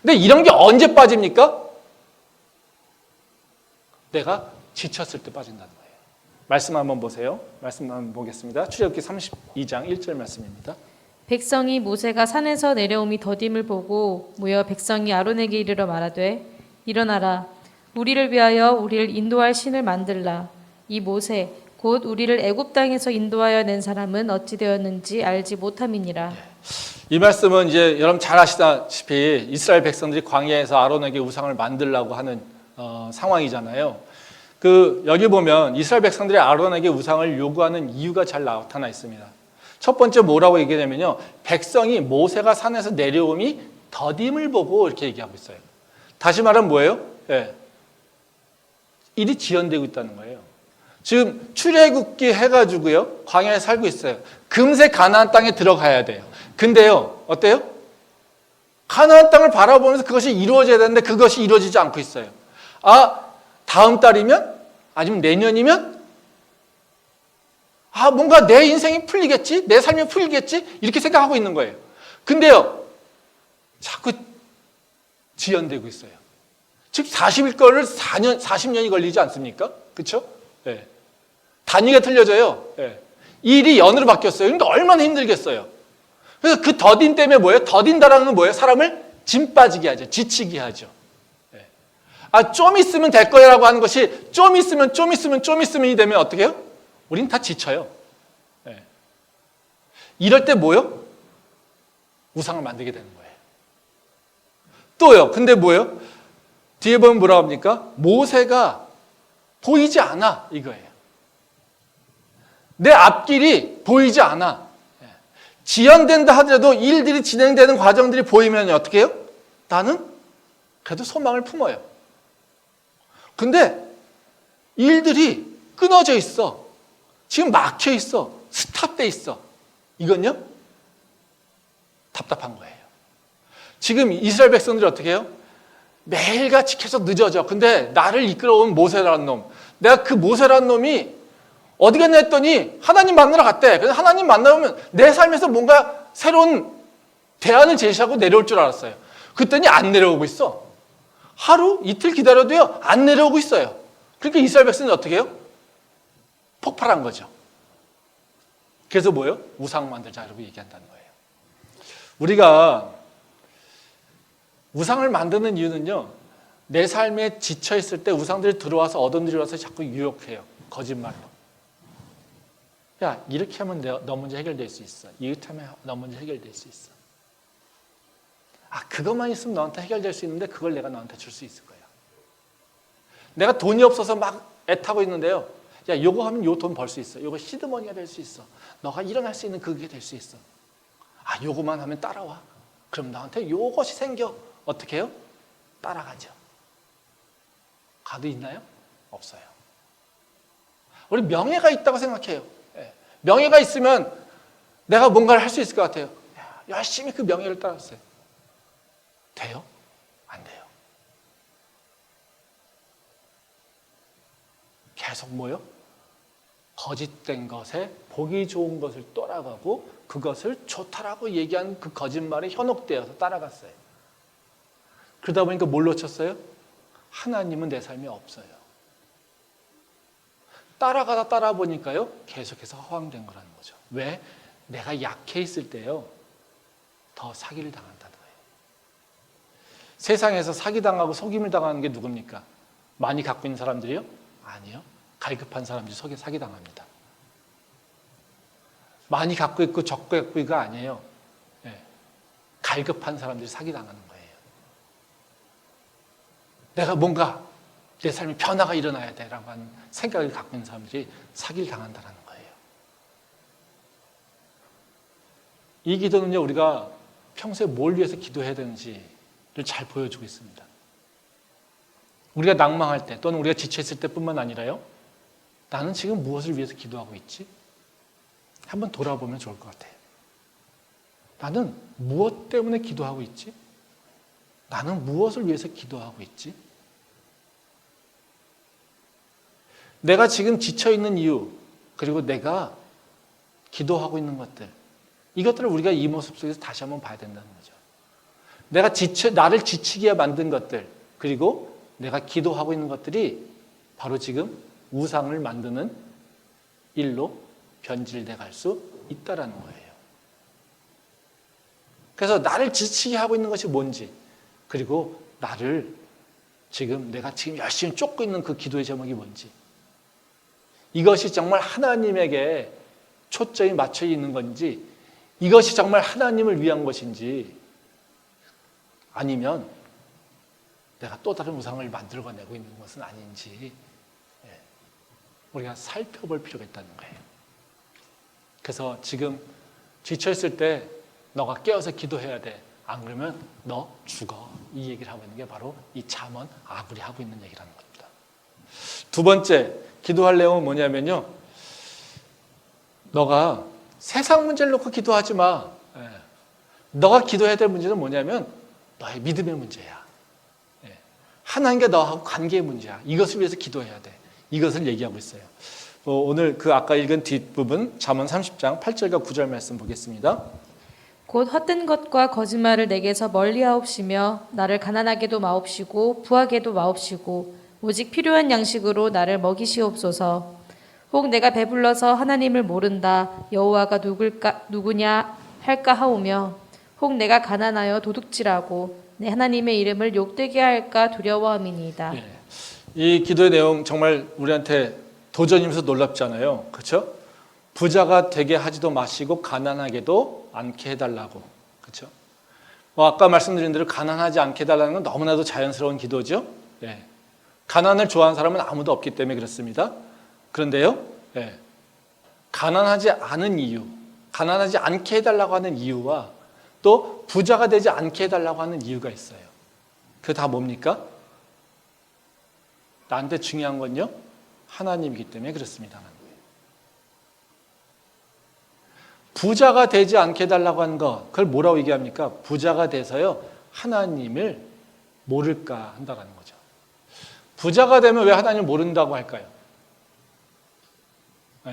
근데 이런 게 언제 빠집니까? 내가 지쳤을 때 빠진다는 거예요. 말씀 한번 보세요. 말씀 한번 보겠습니다. 출애굽기 32장 1절 말씀입니다. 백성이 모세가 산에서 내려옴이 더딤을 보고 모여 백성이 아론에게 이르러 말하되, 일어나라, 우리를 위하여 우리를 인도할 신을 만들라. 이 모세 곧 우리를 애굽 땅에서 인도하여 낸 사람은 어찌 되었는지 알지 못함이니라. 이 말씀은 이제 여러분 잘 아시다시피 이스라엘 백성들이 광야에서 아론에게 우상을 만들라고 하는 상황이잖아요. 여기 보면 이스라엘 백성들이 아론에게 우상을 요구하는 이유가 잘 나타나 있습니다. 첫 번째 뭐라고 얘기하냐면요, 백성이 모세가 산에서 내려옴이 더딤을 보고 이렇게 얘기하고 있어요. 다시 말하면 뭐예요? 일이 지연되고 있다는 거예요. 지금 출애굽기 해가지고요, 광야에 살고 있어요. 금세 가나안 땅에 들어가야 돼요. 근데요, 어때요? 가나안 땅을 바라보면서 그것이 이루어져야 되는데 그것이 이루어지지 않고 있어요. 다음 달이면? 아니면 내년이면? 뭔가 내 인생이 풀리겠지? 내 삶이 풀리겠지? 이렇게 생각하고 있는 거예요. 근데요, 자꾸 지연되고 있어요. 즉 40일 40년이 걸리지 않습니까? 그렇죠? 단위가 틀려져요. 일이 연으로 바뀌었어요. 그러니까 얼마나 힘들겠어요. 그래서 그 더딘 때문에 뭐예요? 더딘다라는 건 뭐예요? 사람을 짐 빠지게 하죠. 지치게 하죠. 좀 있으면 될 거야라고 하는 것이 좀 있으면이 되면 어떻게 해요? 우린 다 지쳐요. 이럴 때 뭐요? 우상을 만들게 되는 거예요. 또요. 근데 뭐예요? 뒤에 보면 뭐라고 합니까? 모세가 보이지 않아, 이거예요. 내 앞길이 보이지 않아. 지연된다 하더라도 일들이 진행되는 과정들이 보이면 어떻게 해요? 나는 그래도 소망을 품어요. 근데 일들이 끊어져 있어. 지금 막혀 있어. 스탑돼 있어. 이건요? 답답한 거예요. 지금 이스라엘 백성들이 어떻게 해요? 매일같이 계속 늦어져. 근데 나를 이끌어온 모세라는 놈, 내가 그 모세라는 놈이 어디 갔나 했더니 하나님 만나러 갔대. 그래서 하나님 만나면 내 삶에서 뭔가 새로운 대안을 제시하고 내려올 줄 알았어요. 그랬더니 안 내려오고 있어. 하루 이틀 기다려도요 안 내려오고 있어요. 그러니까 이스라엘 백성은 어떻게 해요? 폭발한 거죠. 그래서 뭐예요? 우상 만들자라고 얘기한다는 거예요. 우리가 우상을 만드는 이유는요, 내 삶에 지쳐 있을 때 우상들이 들어와서 어둠들이 와서 자꾸 유혹해요. 거짓말로. 야, 이렇게 하면 너 문제 해결될 수 있어. 이렇게 하면 너 문제 해결될 수 있어. 아, 그것만 있으면 너한테 해결될 수 있는데 그걸 내가 너한테 줄 수 있을 거야. 내가 돈이 없어서 막 애타고 있는데요, 야, 요거 하면 요 돈 벌 수 있어. 요거 시드머니가 될 수 있어. 너가 일어날 수 있는 그게 될 수 있어. 아, 요거만 하면 따라와. 그럼 나한테 요것이 생겨. 어떻게 해요? 따라가죠. 가도 있나요? 없어요. 우리 명예가 있다고 생각해요. 명예가 있으면 내가 뭔가를 할 수 있을 것 같아요. 열심히 그 명예를 따랐어요. 돼요? 안 돼요. 계속 뭐요? 거짓된 것에 보기 좋은 것을 따라가고 그것을 좋다라고 얘기한 그 거짓말에 현혹되어서 따라갔어요. 그러다 보니까 뭘 놓쳤어요? 하나님은 내 삶에 없어요. 따라가다 따라 보니까요 계속해서 허황된 거라는 거죠. 왜? 내가 약해 있을 때요 더 사기를 당한다는 거예요. 세상에서 사기당하고 속임을 당하는 게 누굽니까? 많이 갖고 있는 사람들이요? 아니요. 갈급한 사람들이 사기당합니다. 많이 갖고 있고 적고 갖고 있고가 아니에요. 갈급한 사람들이 사기당하는 거예요. 내가 뭔가 내 삶에 변화가 일어나야 돼라고 하는 생각을 갖고 있는 사람들이 사기를 당한다는 거예요. 이 기도는요, 우리가 평소에 뭘 위해서 기도해야 되는지를 잘 보여주고 있습니다. 우리가 낭망할 때 또는 우리가 지쳐있을 때뿐만 아니라요, 나는 지금 무엇을 위해서 기도하고 있지? 한번 돌아보면 좋을 것 같아요. 나는 무엇 때문에 기도하고 있지? 나는 무엇을 위해서 기도하고 있지? 내가 지금 지쳐있는 이유, 그리고 내가 기도하고 있는 것들, 이것들을 우리가 이 모습 속에서 다시 한번 봐야 된다는 거죠. 나를 지치게 만든 것들, 그리고 내가 기도하고 있는 것들이 바로 지금 우상을 만드는 일로 변질돼 갈 수 있다는 거예요. 그래서 나를 지치게 하고 있는 것이 뭔지, 그리고 내가 지금 열심히 쫓고 있는 그 기도의 제목이 뭔지, 이것이 정말 하나님에게 초점이 맞춰 있는 건지, 이것이 정말 하나님을 위한 것인지, 아니면 내가 또 다른 우상을 만들어내고 있는 것은 아닌지 우리가 살펴볼 필요가 있다는 거예요. 그래서 지금 지쳐있을 때 너가 깨어서 기도해야 돼. 안 그러면 너 죽어. 이 얘기를 하고 있는 게 바로 이 잠언 아굴이 하고 있는 얘기라는 겁니다. 두 번째, 기도할 내용은 뭐냐면요, 너가 세상 문제를 놓고 기도하지 마. 너가 기도해야 될 문제는 뭐냐면 너의 믿음의 문제야. 하나님과 너하고 관계의 문제야. 이것을 위해서 기도해야 돼. 이것을 얘기하고 있어요. 오늘 그 아까 읽은 뒷부분 잠언 30장 8절과 9절 말씀 보겠습니다. 곧 헛된 것과 거짓말을 내게서 멀리하옵시며 나를 가난하게도 마옵시고 부하게도 마옵시고 오직 필요한 양식으로 나를 먹이시옵소서. 혹 내가 배불러서 하나님을 모른다 여호와가 누구냐 할까 하오며 혹 내가 가난하여 도둑질하고 내 하나님의 이름을 욕되게 할까 두려워함이니이다. 이 기도의 내용 정말 우리한테 도전이면서 놀랍잖아요. 그렇죠? 부자가 되게 하지도 마시고 가난하게도 않게 해달라고. 그렇죠? 아까 말씀드린 대로 가난하지 않게 해달라는 건 너무나도 자연스러운 기도죠. 가난을 좋아하는 사람은 아무도 없기 때문에 그렇습니다. 그런데요, 가난하지 않은 이유, 가난하지 않게 해달라고 하는 이유와 또 부자가 되지 않게 해달라고 하는 이유가 있어요. 그게 다 뭡니까? 나한테 중요한 건요, 하나님이기 때문에 그렇습니다. 부자가 되지 않게 해달라고 하는 거, 그걸 뭐라고 얘기합니까? 부자가 돼서요, 하나님을 모를까 한다는 거죠. 부자가 되면 왜 하나님을 모른다고 할까요?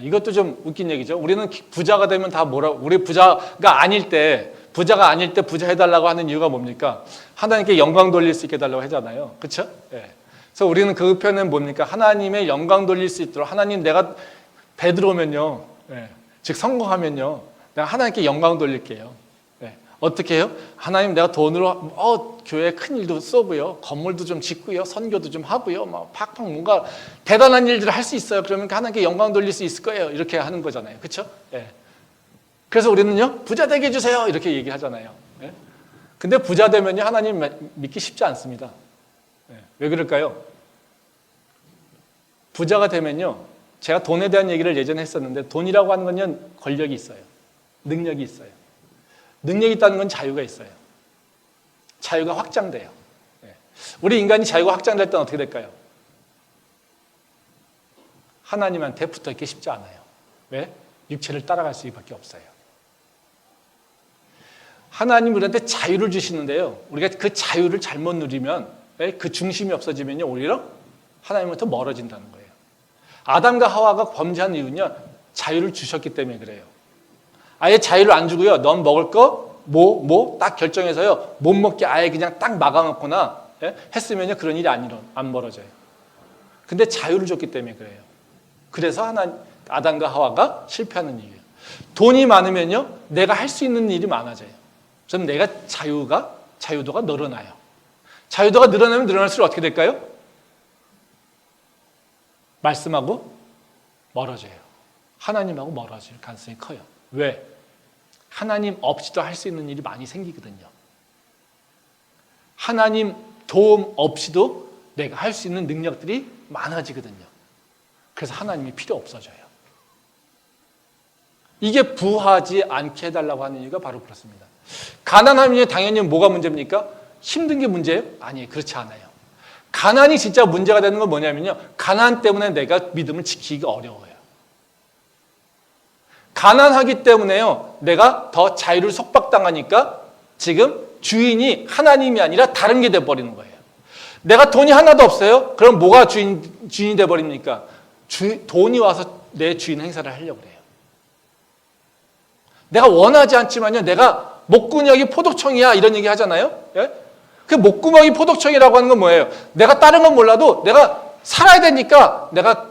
이것도 좀 웃긴 얘기죠. 우리는 부자가 되면 다 우리 부자가 아닐 때 부자 해달라고 하는 이유가 뭡니까? 하나님께 영광 돌릴 수 있게 해달라고 하잖아요. 그렇죠? 예. 그래서 우리는 그 표현은 뭡니까? 하나님의 영광 돌릴 수 있도록, 하나님 내가 배 들어오면요, 예. 즉 성공하면요, 내가 하나님께 영광 돌릴게요. 예. 어떻게 해요? 하나님 내가 돈으로 교회 큰 일도 써고요, 건물도 좀 짓고요, 선교도 좀 하고요, 막 팍팍 뭔가 대단한 일들을 할 수 있어요. 그러면 하나님께 영광 돌릴 수 있을 거예요. 이렇게 하는 거잖아요. 그렇죠? 예. 그래서 우리는요, 부자 되게 해주세요, 이렇게 얘기하잖아요. 예. 근데 부자 되면요, 하나님 믿기 쉽지 않습니다. 예. 왜 그럴까요? 부자가 되면요, 제가 돈에 대한 얘기를 예전에 했었는데, 돈이라고 하는 건요, 권력이 있어요. 능력이 있어요. 능력이 있다는 건 자유가 있어요. 자유가 확장돼요. 예. 우리 인간이 자유가 확장될 때는 어떻게 될까요? 하나님한테 붙어 있기 쉽지 않아요. 왜? 육체를 따라갈 수밖에 없어요. 하나님 우리한테 자유를 주시는데요, 우리가 그 자유를 잘못 누리면, 그 중심이 없어지면요, 오히려 하나님부터 멀어진다는 거예요. 아담과 하와가 범죄한 이유는요, 자유를 주셨기 때문에 그래요. 아예 자유를 안 주고요, 넌 먹을 거 딱 결정해서요, 못 먹게 아예 그냥 딱 막아놓거나 했으면요, 그런 일이 안 벌어져요. 근데 자유를 줬기 때문에 그래요. 그래서 아담과 하와가 실패하는 이유예요. 돈이 많으면요, 내가 할 수 있는 일이 많아져요. 그럼 내가 자유도가 늘어나요. 자유도가 늘어나면 늘어날수록 어떻게 될까요? 말씀하고 멀어져요. 하나님하고 멀어질 가능성이 커요. 왜? 하나님 없이도 할 수 있는 일이 많이 생기거든요. 하나님 도움 없이도 내가 할 수 있는 능력들이 많아지거든요. 그래서 하나님이 필요 없어져요. 이게 부하지 않게 해달라고 하는 이유가 바로 그렇습니다. 가난하면 당연히 뭐가 문제입니까? 힘든 게 문제예요? 아니에요. 그렇지 않아요. 가난이 진짜 문제가 되는 건 뭐냐면요, 가난 때문에 내가 믿음을 지키기가 어려워요. 가난하기 때문에요, 내가 더 자유를 속박당하니까 지금 주인이 하나님이 아니라 다른 게 돼버리는 거예요. 내가 돈이 하나도 없어요? 그럼 뭐가 주인이 돼버립니까? 돈이 와서 내 주인 행사를 하려고 그래요. 내가 원하지 않지만요, 내가 목구멍이 포도청이야, 이런 얘기 하잖아요. 예? 그 목구멍이 포도청이라고 하는 건 뭐예요? 내가 다른 건 몰라도 내가 살아야 되니까 내가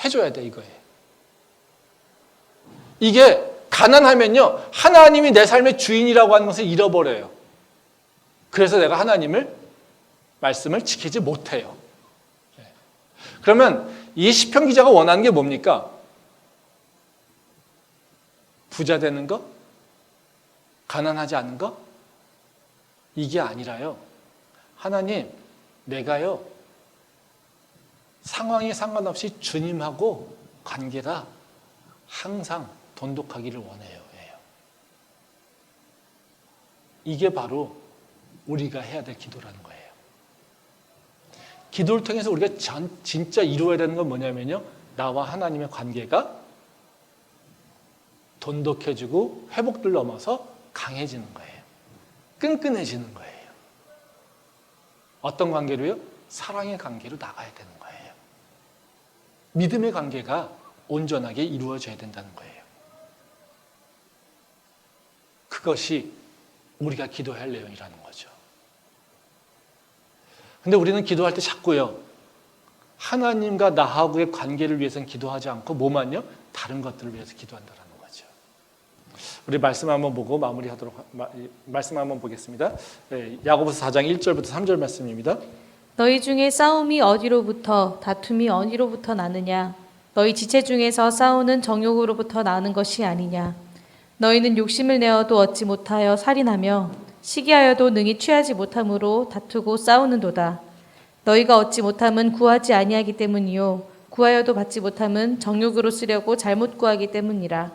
해줘야 돼, 이거예요. 이게 가난하면요, 하나님이 내 삶의 주인이라고 하는 것을 잃어버려요. 그래서 내가 하나님을 말씀을 지키지 못해요. 그러면 이 시편 기자가 원하는 게 뭡니까? 부자 되는 거? 가난하지 않은 거? 이게 아니라요, 하나님, 내가요, 상황에 상관없이 주님하고 관계가 항상 돈독하기를 원해요. 이게 바로 우리가 해야 될 기도라는 거예요. 기도를 통해서 우리가 진짜 이루어야 되는 건 뭐냐면요, 나와 하나님의 관계가 돈독해지고 회복들 넘어서 강해지는 거예요. 끈끈해지는 거예요. 어떤 관계로요? 사랑의 관계로 나가야 되는 거예요. 믿음의 관계가 온전하게 이루어져야 된다는 거예요. 그것이 우리가 기도해야 할 내용이라는 거죠. 근데 우리는 기도할 때 자꾸요, 하나님과 나하고의 관계를 위해서는 기도하지 않고 뭐만요? 다른 것들을 위해서 기도한다는 거죠. 우리 말씀 한번 보고 말씀 한번 보겠습니다. 야고보서 4장 1절부터 3절 말씀입니다. 너희 중에 싸움이 어디로부터, 다툼이 어디로부터 나느냐? 너희 지체 중에서 싸우는 정욕으로부터 나는 것이 아니냐? 너희는 욕심을 내어도 얻지 못하여 살인하며 시기하여도 능히 취하지 못함으로 다투고 싸우는도다. 너희가 얻지 못함은 구하지 아니하기 때문이요, 구하여도 받지 못함은 정욕으로 쓰려고 잘못 구하기 때문이라.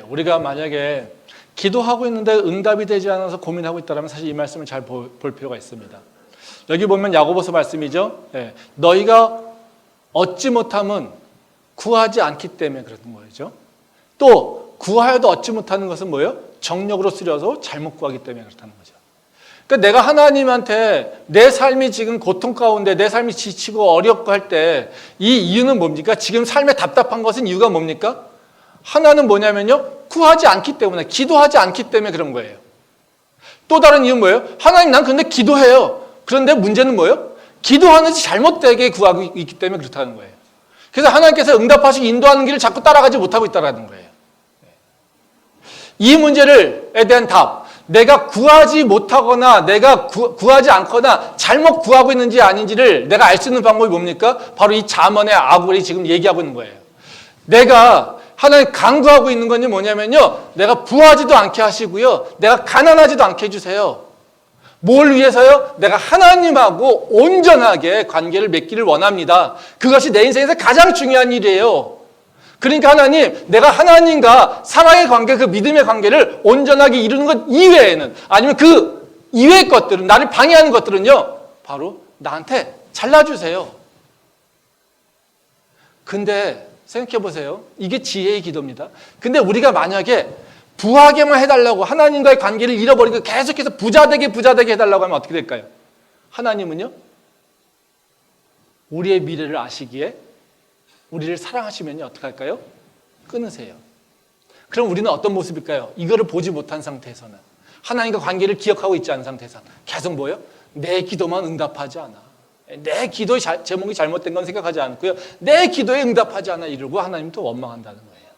우리가 만약에 기도하고 있는데 응답이 되지 않아서 고민하고 있다면 사실 이 말씀을 잘 볼 필요가 있습니다. 여기 보면 야고보서 말씀이죠. 너희가 얻지 못함은 구하지 않기 때문에 그런 거죠. 또 구하여도 얻지 못하는 것은 뭐예요? 정력으로 쓰려서 잘못 구하기 때문에 그렇다는 거죠. 그러니까 내가 하나님한테 내 삶이 지금 고통 가운데 내 삶이 지치고 어렵고 할 때 이 이유는 뭡니까? 지금 삶에 답답한 것은 이유가 뭡니까? 하나는 뭐냐면요, 구하지 않기 때문에, 기도하지 않기 때문에 그런 거예요. 또 다른 이유는 뭐예요? 하나님, 난 근데 기도해요. 그런데 문제는 뭐예요? 기도하는지 잘못되게 구하고 있기 때문에 그렇다는 거예요. 그래서 하나님께서 응답하시고 인도하는 길을 자꾸 따라가지 못하고 있다는 거예요. 이 문제에 대한 답, 내가 구하지 못하거나 내가 구하지 않거나 잘못 구하고 있는지 아닌지를 내가 알 수 있는 방법이 뭡니까? 바로 이 잠언의 아굴이 지금 얘기하고 있는 거예요. 내가 하나님 간구하고 있는 건지 뭐냐면요, 내가 부하지도 않게 하시고요, 내가 가난하지도 않게 해주세요. 뭘 위해서요? 내가 하나님하고 온전하게 관계를 맺기를 원합니다. 그것이 내 인생에서 가장 중요한 일이에요. 그러니까 하나님, 내가 하나님과 사랑의 관계, 그 믿음의 관계를 온전하게 이루는 것 이외에는, 아니면 그 이외의 것들은, 나를 방해하는 것들은요, 바로 나한테 잘라주세요. 근데 생각해 보세요. 이게 지혜의 기도입니다. 근데 우리가 만약에 부하게만 해달라고 하나님과의 관계를 잃어버리고 계속해서 부자되게 해달라고 하면 어떻게 될까요? 하나님은요, 우리의 미래를 아시기에 우리를 사랑하시면요, 어떻게 할까요? 끊으세요. 그럼 우리는 어떤 모습일까요? 이거를 보지 못한 상태에서는, 하나님과 관계를 기억하고 있지 않은 상태에서는 계속 뭐예요? 내 기도만 응답하지 않아. 내 기도의 제목이 잘못된 건 생각하지 않고요, 내 기도에 응답하지 않아 이러고 하나님 또 원망한다는 거예요.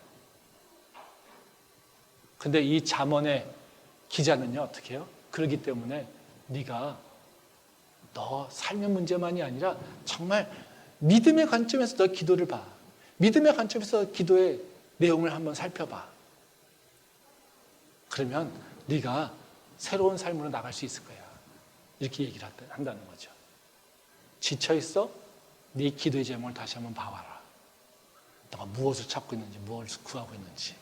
근데 이 잠언의 기자는요, 어떻게 해요? 그렇기 때문에 네가 너 삶의 문제만이 아니라 정말 믿음의 관점에서 너 기도를 봐. 믿음의 관점에서 기도의 내용을 한번 살펴봐. 그러면 네가 새로운 삶으로 나갈 수 있을 거야. 이렇게 얘기를 한다는 거죠. 지쳐있어? 네 기도의 제목을 다시 한번 봐와라. 너가 무엇을 찾고 있는지, 무엇을 구하고 있는지.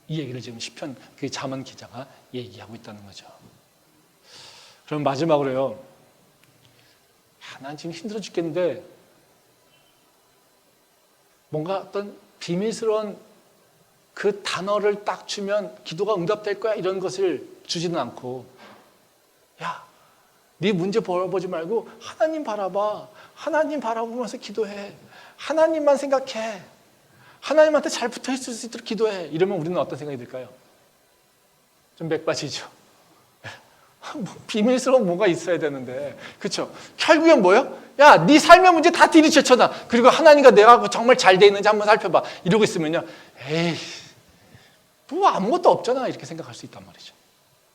이 얘기를 지금 시편 그 잠언 기자가 얘기하고 있다는 거죠. 그럼 마지막으로요, 난 지금 힘들어 죽겠는데 뭔가 어떤 비밀스러운 그 단어를 딱 주면 기도가 응답될 거야, 이런 것을 주지는 않고, 야, 네 문제 바라보지 말고 하나님 바라봐. 하나님 바라보면서 기도해. 하나님만 생각해. 하나님한테 잘 붙어 있을 수 있도록 기도해. 이러면 우리는 어떤 생각이 들까요? 좀 맥빠지죠. 비밀스러운 뭔가 있어야 되는데, 그렇죠? 결국엔 뭐예요? 야, 네 삶의 문제 다 들이쳐쳐놔. 그리고 하나님과 내가 정말 잘 돼 있는지 한번 살펴봐. 이러고 있으면요, 에이, 뭐 아무것도 없잖아, 이렇게 생각할 수 있단 말이죠.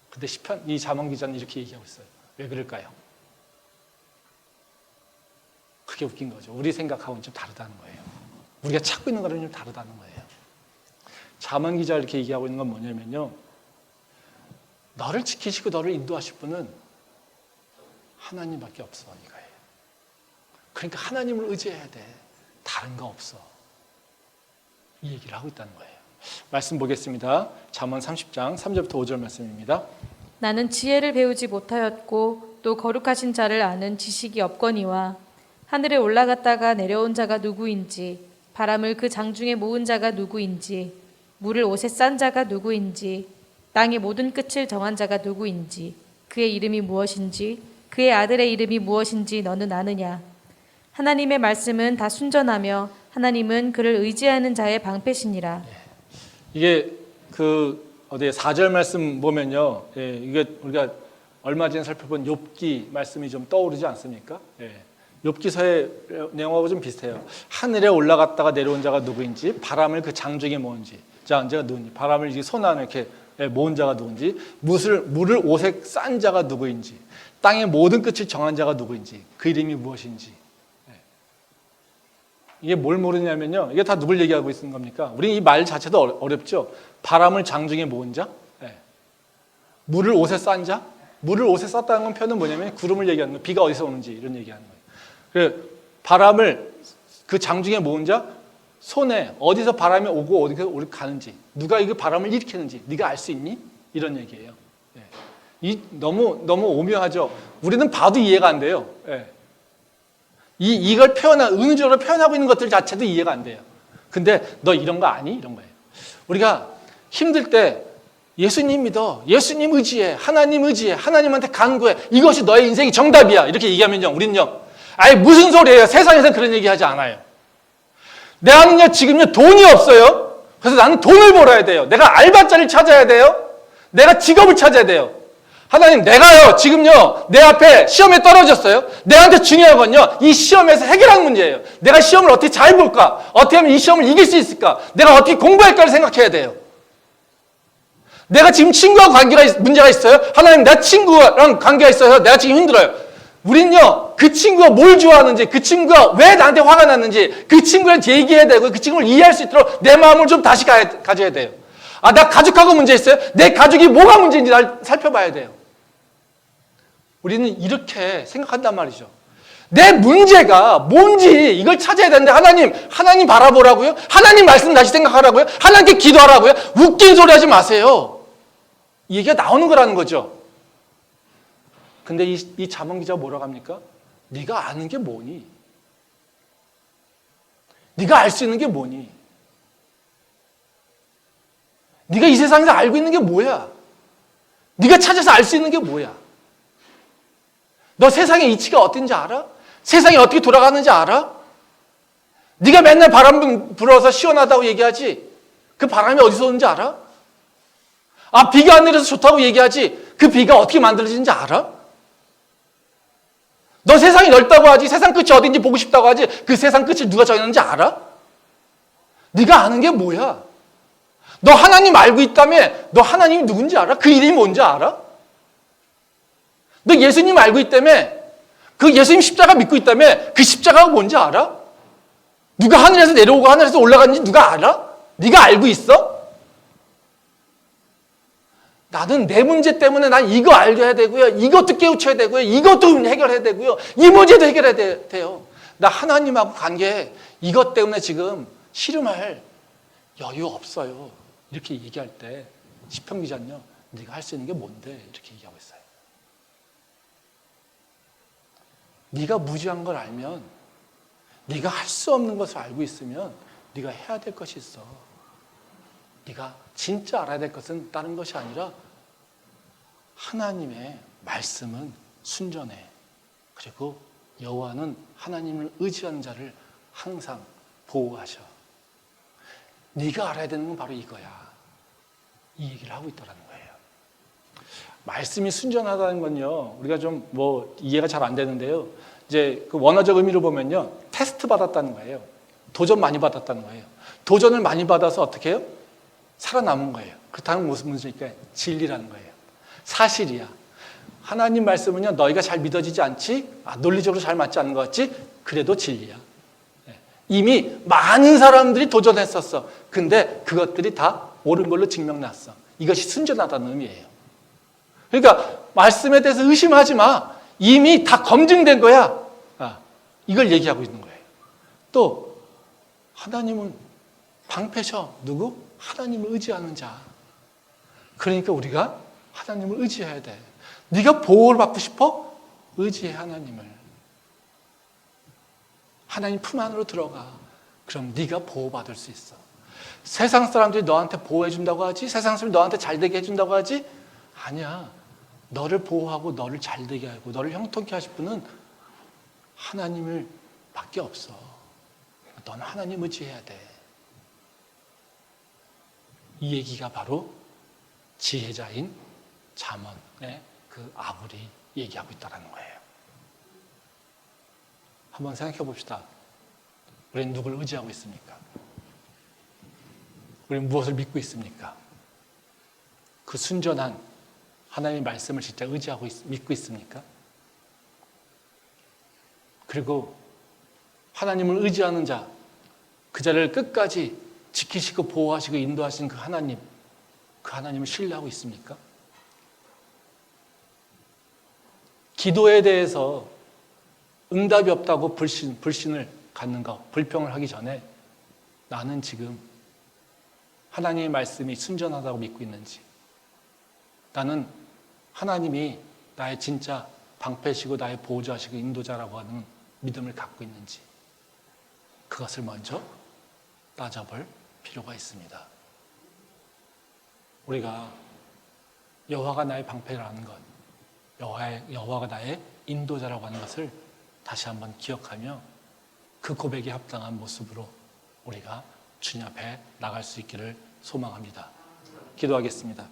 근데 시편 이 잠언 기자는 이렇게 얘기하고 있어요. 왜 그럴까요? 그게 웃긴 거죠. 우리 생각하고는 좀 다르다는 거예요. 우리가 찾고 있는 거랑 좀 다르다는 거예요. 잠언 기자가 이렇게 얘기하고 있는 건 뭐냐면요, 너를 지키시고 너를 인도하실 분은 하나님밖에 없어, 이거예요. 그러니까 하나님을 의지해야 돼. 다른 거 없어. 이 얘기를 하고 있다는 거예요. 말씀 보겠습니다. 잠언 30장 3절부터 5절 말씀입니다. 나는 지혜를 배우지 못하였고 또 거룩하신 자를 아는 지식이 없거니와 하늘에 올라갔다가 내려온 자가 누구인지, 바람을 그 장중에 모은 자가 누구인지, 물을 옷에 싼 자가 누구인지, 땅의 모든 끝을 정한 자가 누구인지, 그의 이름이 무엇인지, 그의 아들의 이름이 무엇인지 너는 아느냐? 하나님의 말씀은 다 순전하며 하나님은 그를 의지하는 자의 방패시니라. 이게 그 어디 4절 말씀 보면요, 예, 이게 우리가 얼마 전에 살펴본 욥기 말씀이 좀 떠오르지 않습니까? 예. 욥기서의 내용하고 좀 비슷해요. 하늘에 올라갔다가 내려온 자가 누구인지, 바람을 그 장중에 모은지, 자가 누구인지, 바람을 이제 손 안에 이렇게 모은 자가 누구인지, 물을 옷에 싼 자가 누구인지, 땅의 모든 끝을 정한 자가 누구인지, 그 이름이 무엇인지. 이게 뭘 모르냐면요, 이게 다 누굴 얘기하고 있는 겁니까? 우리 이 말 자체도 어렵죠. 바람을 장중에 모은 자, 물을 옷에 싼 자. 물을 옷에 쌌다는 건 표현은 뭐냐면 구름을 얘기하는 거예요. 비가 어디서 오는지 이런 얘기하는 거예요. 그 바람을 그 장중에 모은 자, 손에 어디서 바람이 오고 어디서 가는지, 누가 이 바람을 일으키는지 네가 알 수 있니? 이런 얘기예요. 이 너무 오묘하죠. 우리는 봐도 이해가 안 돼요. 이걸 은유적으로 표현하고 있는 것들 자체도 이해가 안 돼요. 근데 너 이런 거 아니? 이런 거예요. 우리가 힘들 때 예수님 믿어, 예수님 의지해, 하나님 의지해, 하나님한테 간구해. 이것이 너의 인생의 정답이야. 이렇게 얘기하면요, 우리는요, 아이 무슨 소리예요? 세상에서 그런 얘기하지 않아요. 나는요 지금요 돈이 없어요. 그래서 나는 돈을 벌어야 돼요. 내가 알바자리를 찾아야 돼요. 내가 직업을 찾아야 돼요. 하나님, 내가요 지금요 내 앞에 시험에 떨어졌어요. 내한테 중요한 건요 이 시험에서 해결하는 문제예요. 내가 시험을 어떻게 잘 볼까? 어떻게 하면 이 시험을 이길 수 있을까? 내가 어떻게 공부할까를 생각해야 돼요. 내가 지금 친구와 문제가 있어요. 하나님, 내 친구랑 관계가 있어서 내가 지금 힘들어요. 우린요 그 친구가 뭘 좋아하는지, 그 친구가 왜 나한테 화가 났는지 그 친구한테 얘기해야 되고, 그 친구를 이해할 수 있도록 내 마음을 좀 다시 가져야 돼요. 아, 나 가족하고 문제 있어요? 내 가족이 뭐가 문제인지 날 살펴봐야 돼요. 우리는 이렇게 생각한단 말이죠. 내 문제가 뭔지 이걸 찾아야 되는데, 하나님 바라보라고요? 하나님 말씀 다시 생각하라고요? 하나님께 기도하라고요? 웃긴 소리 하지 마세요. 이 얘기가 나오는 거라는 거죠. 근데 이 잠언 기자가 뭐라고 합니까? 네가 아는 게 뭐니? 네가 알 수 있는 게 뭐니? 네가 이 세상에서 알고 있는 게 뭐야? 네가 찾아서 알 수 있는 게 뭐야? 너 세상의 이치가 어떤지 알아? 세상이 어떻게 돌아가는지 알아? 네가 맨날 바람 불어서 시원하다고 얘기하지 그 바람이 어디서 오는지 알아? 아, 비가 안 내려서 좋다고 얘기하지 그 비가 어떻게 만들어지는지 알아? 너 세상이 넓다고 하지 세상 끝이 어딘지 보고 싶다고 하지 그 세상 끝을 누가 정했는지 알아? 네가 아는 게 뭐야? 너 하나님 알고 있다며? 너 하나님이 누군지 알아? 그 이름이 뭔지 알아? 너 예수님 알고 있다며? 그 예수님 십자가 믿고 있다며? 그 십자가가 뭔지 알아? 누가 하늘에서 내려오고 하늘에서 올라갔는지 누가 알아? 네가 알고 있어? 나는 내 문제 때문에 난 이거 알려야 되고요. 이것도 깨우쳐야 되고요. 이것도 해결해야 되고요. 이 문제도 해결해야 돼요. 나 하나님하고 관계 이것 때문에 지금 씨름할 여유 없어요. 이렇게 얘기할 때 시편 기자는요. 네가 할 수 있는 게 뭔데? 이렇게 얘기하고 있어요. 네가 무지한 걸 알면, 네가 할 수 없는 것을 알고 있으면 네가 해야 될 것이 있어. 네가 진짜 알아야 될 것은 다른 것이 아니라 하나님의 말씀은 순전해. 그리고 여호와는 하나님을 의지하는 자를 항상 보호하셔. 네가 알아야 되는 건 바로 이거야. 이 얘기를 하고 있더라는 거예요. 말씀이 순전하다는 건요, 우리가 좀 이해가 잘 안 되는데요. 이제 그 원어적 의미로 보면요, 테스트 받았다는 거예요. 도전 많이 받았다는 거예요. 도전을 많이 받아서 어떻게 해요? 살아남은 거예요. 그렇다는 무슨 문제니까 진리라는 거예요. 사실이야. 하나님 말씀은요, 너희가 잘 믿어지지 않지? 논리적으로 잘 맞지 않는 것 같지? 그래도 진리야. 이미 많은 사람들이 도전했었어. 근데 그것들이 다 옳은 걸로 증명났어. 이것이 순전하다는 의미예요. 그러니까 말씀에 대해서 의심하지 마. 이미 다 검증된 거야. 이걸 얘기하고 있는 거예요. 또 하나님은 방패셔. 누구? 하나님을 의지하는 자. 그러니까 우리가 하나님을 의지해야 돼. 네가 보호를 받고 싶어? 의지해 하나님을. 하나님 품 안으로 들어가. 그럼 네가 보호받을 수 있어. 세상 사람들이 너한테 보호해준다고 하지? 세상 사람들이 너한테 잘되게 해준다고 하지? 아니야. 너를 보호하고 너를 잘되게 하고 너를 형통케 하실 분은 하나님을 밖에 없어. 너는 하나님 의지해야 돼. 이 얘기가 바로 지혜자인 잠언의 그 아굴이 얘기하고 있다는 거예요. 한번 생각해 봅시다. 우리는 누굴 의지하고 있습니까? 우리는 무엇을 믿고 있습니까? 그 순전한 하나님의 말씀을 진짜 의지하고 믿고 있습니까? 그리고 하나님을 의지하는 자, 그 자를 끝까지 지키시고 보호하시고 인도하시는 그 하나님을 신뢰하고 있습니까? 기도에 대해서 응답이 없다고 불신을 갖는 것, 불평을 하기 전에 나는 지금 하나님의 말씀이 순전하다고 믿고 있는지, 나는 하나님이 나의 진짜 방패시고 나의 보호자시고 인도자라고 하는 믿음을 갖고 있는지, 그것을 먼저 따져볼 필요가 있습니다. 우리가 여호와가 나의 방패라는 것, 여호와가 나의 인도자라고 하는 것을 다시 한번 기억하며 그 고백에 합당한 모습으로 우리가 주님 앞에 나갈 수 있기를 소망합니다. 기도하겠습니다.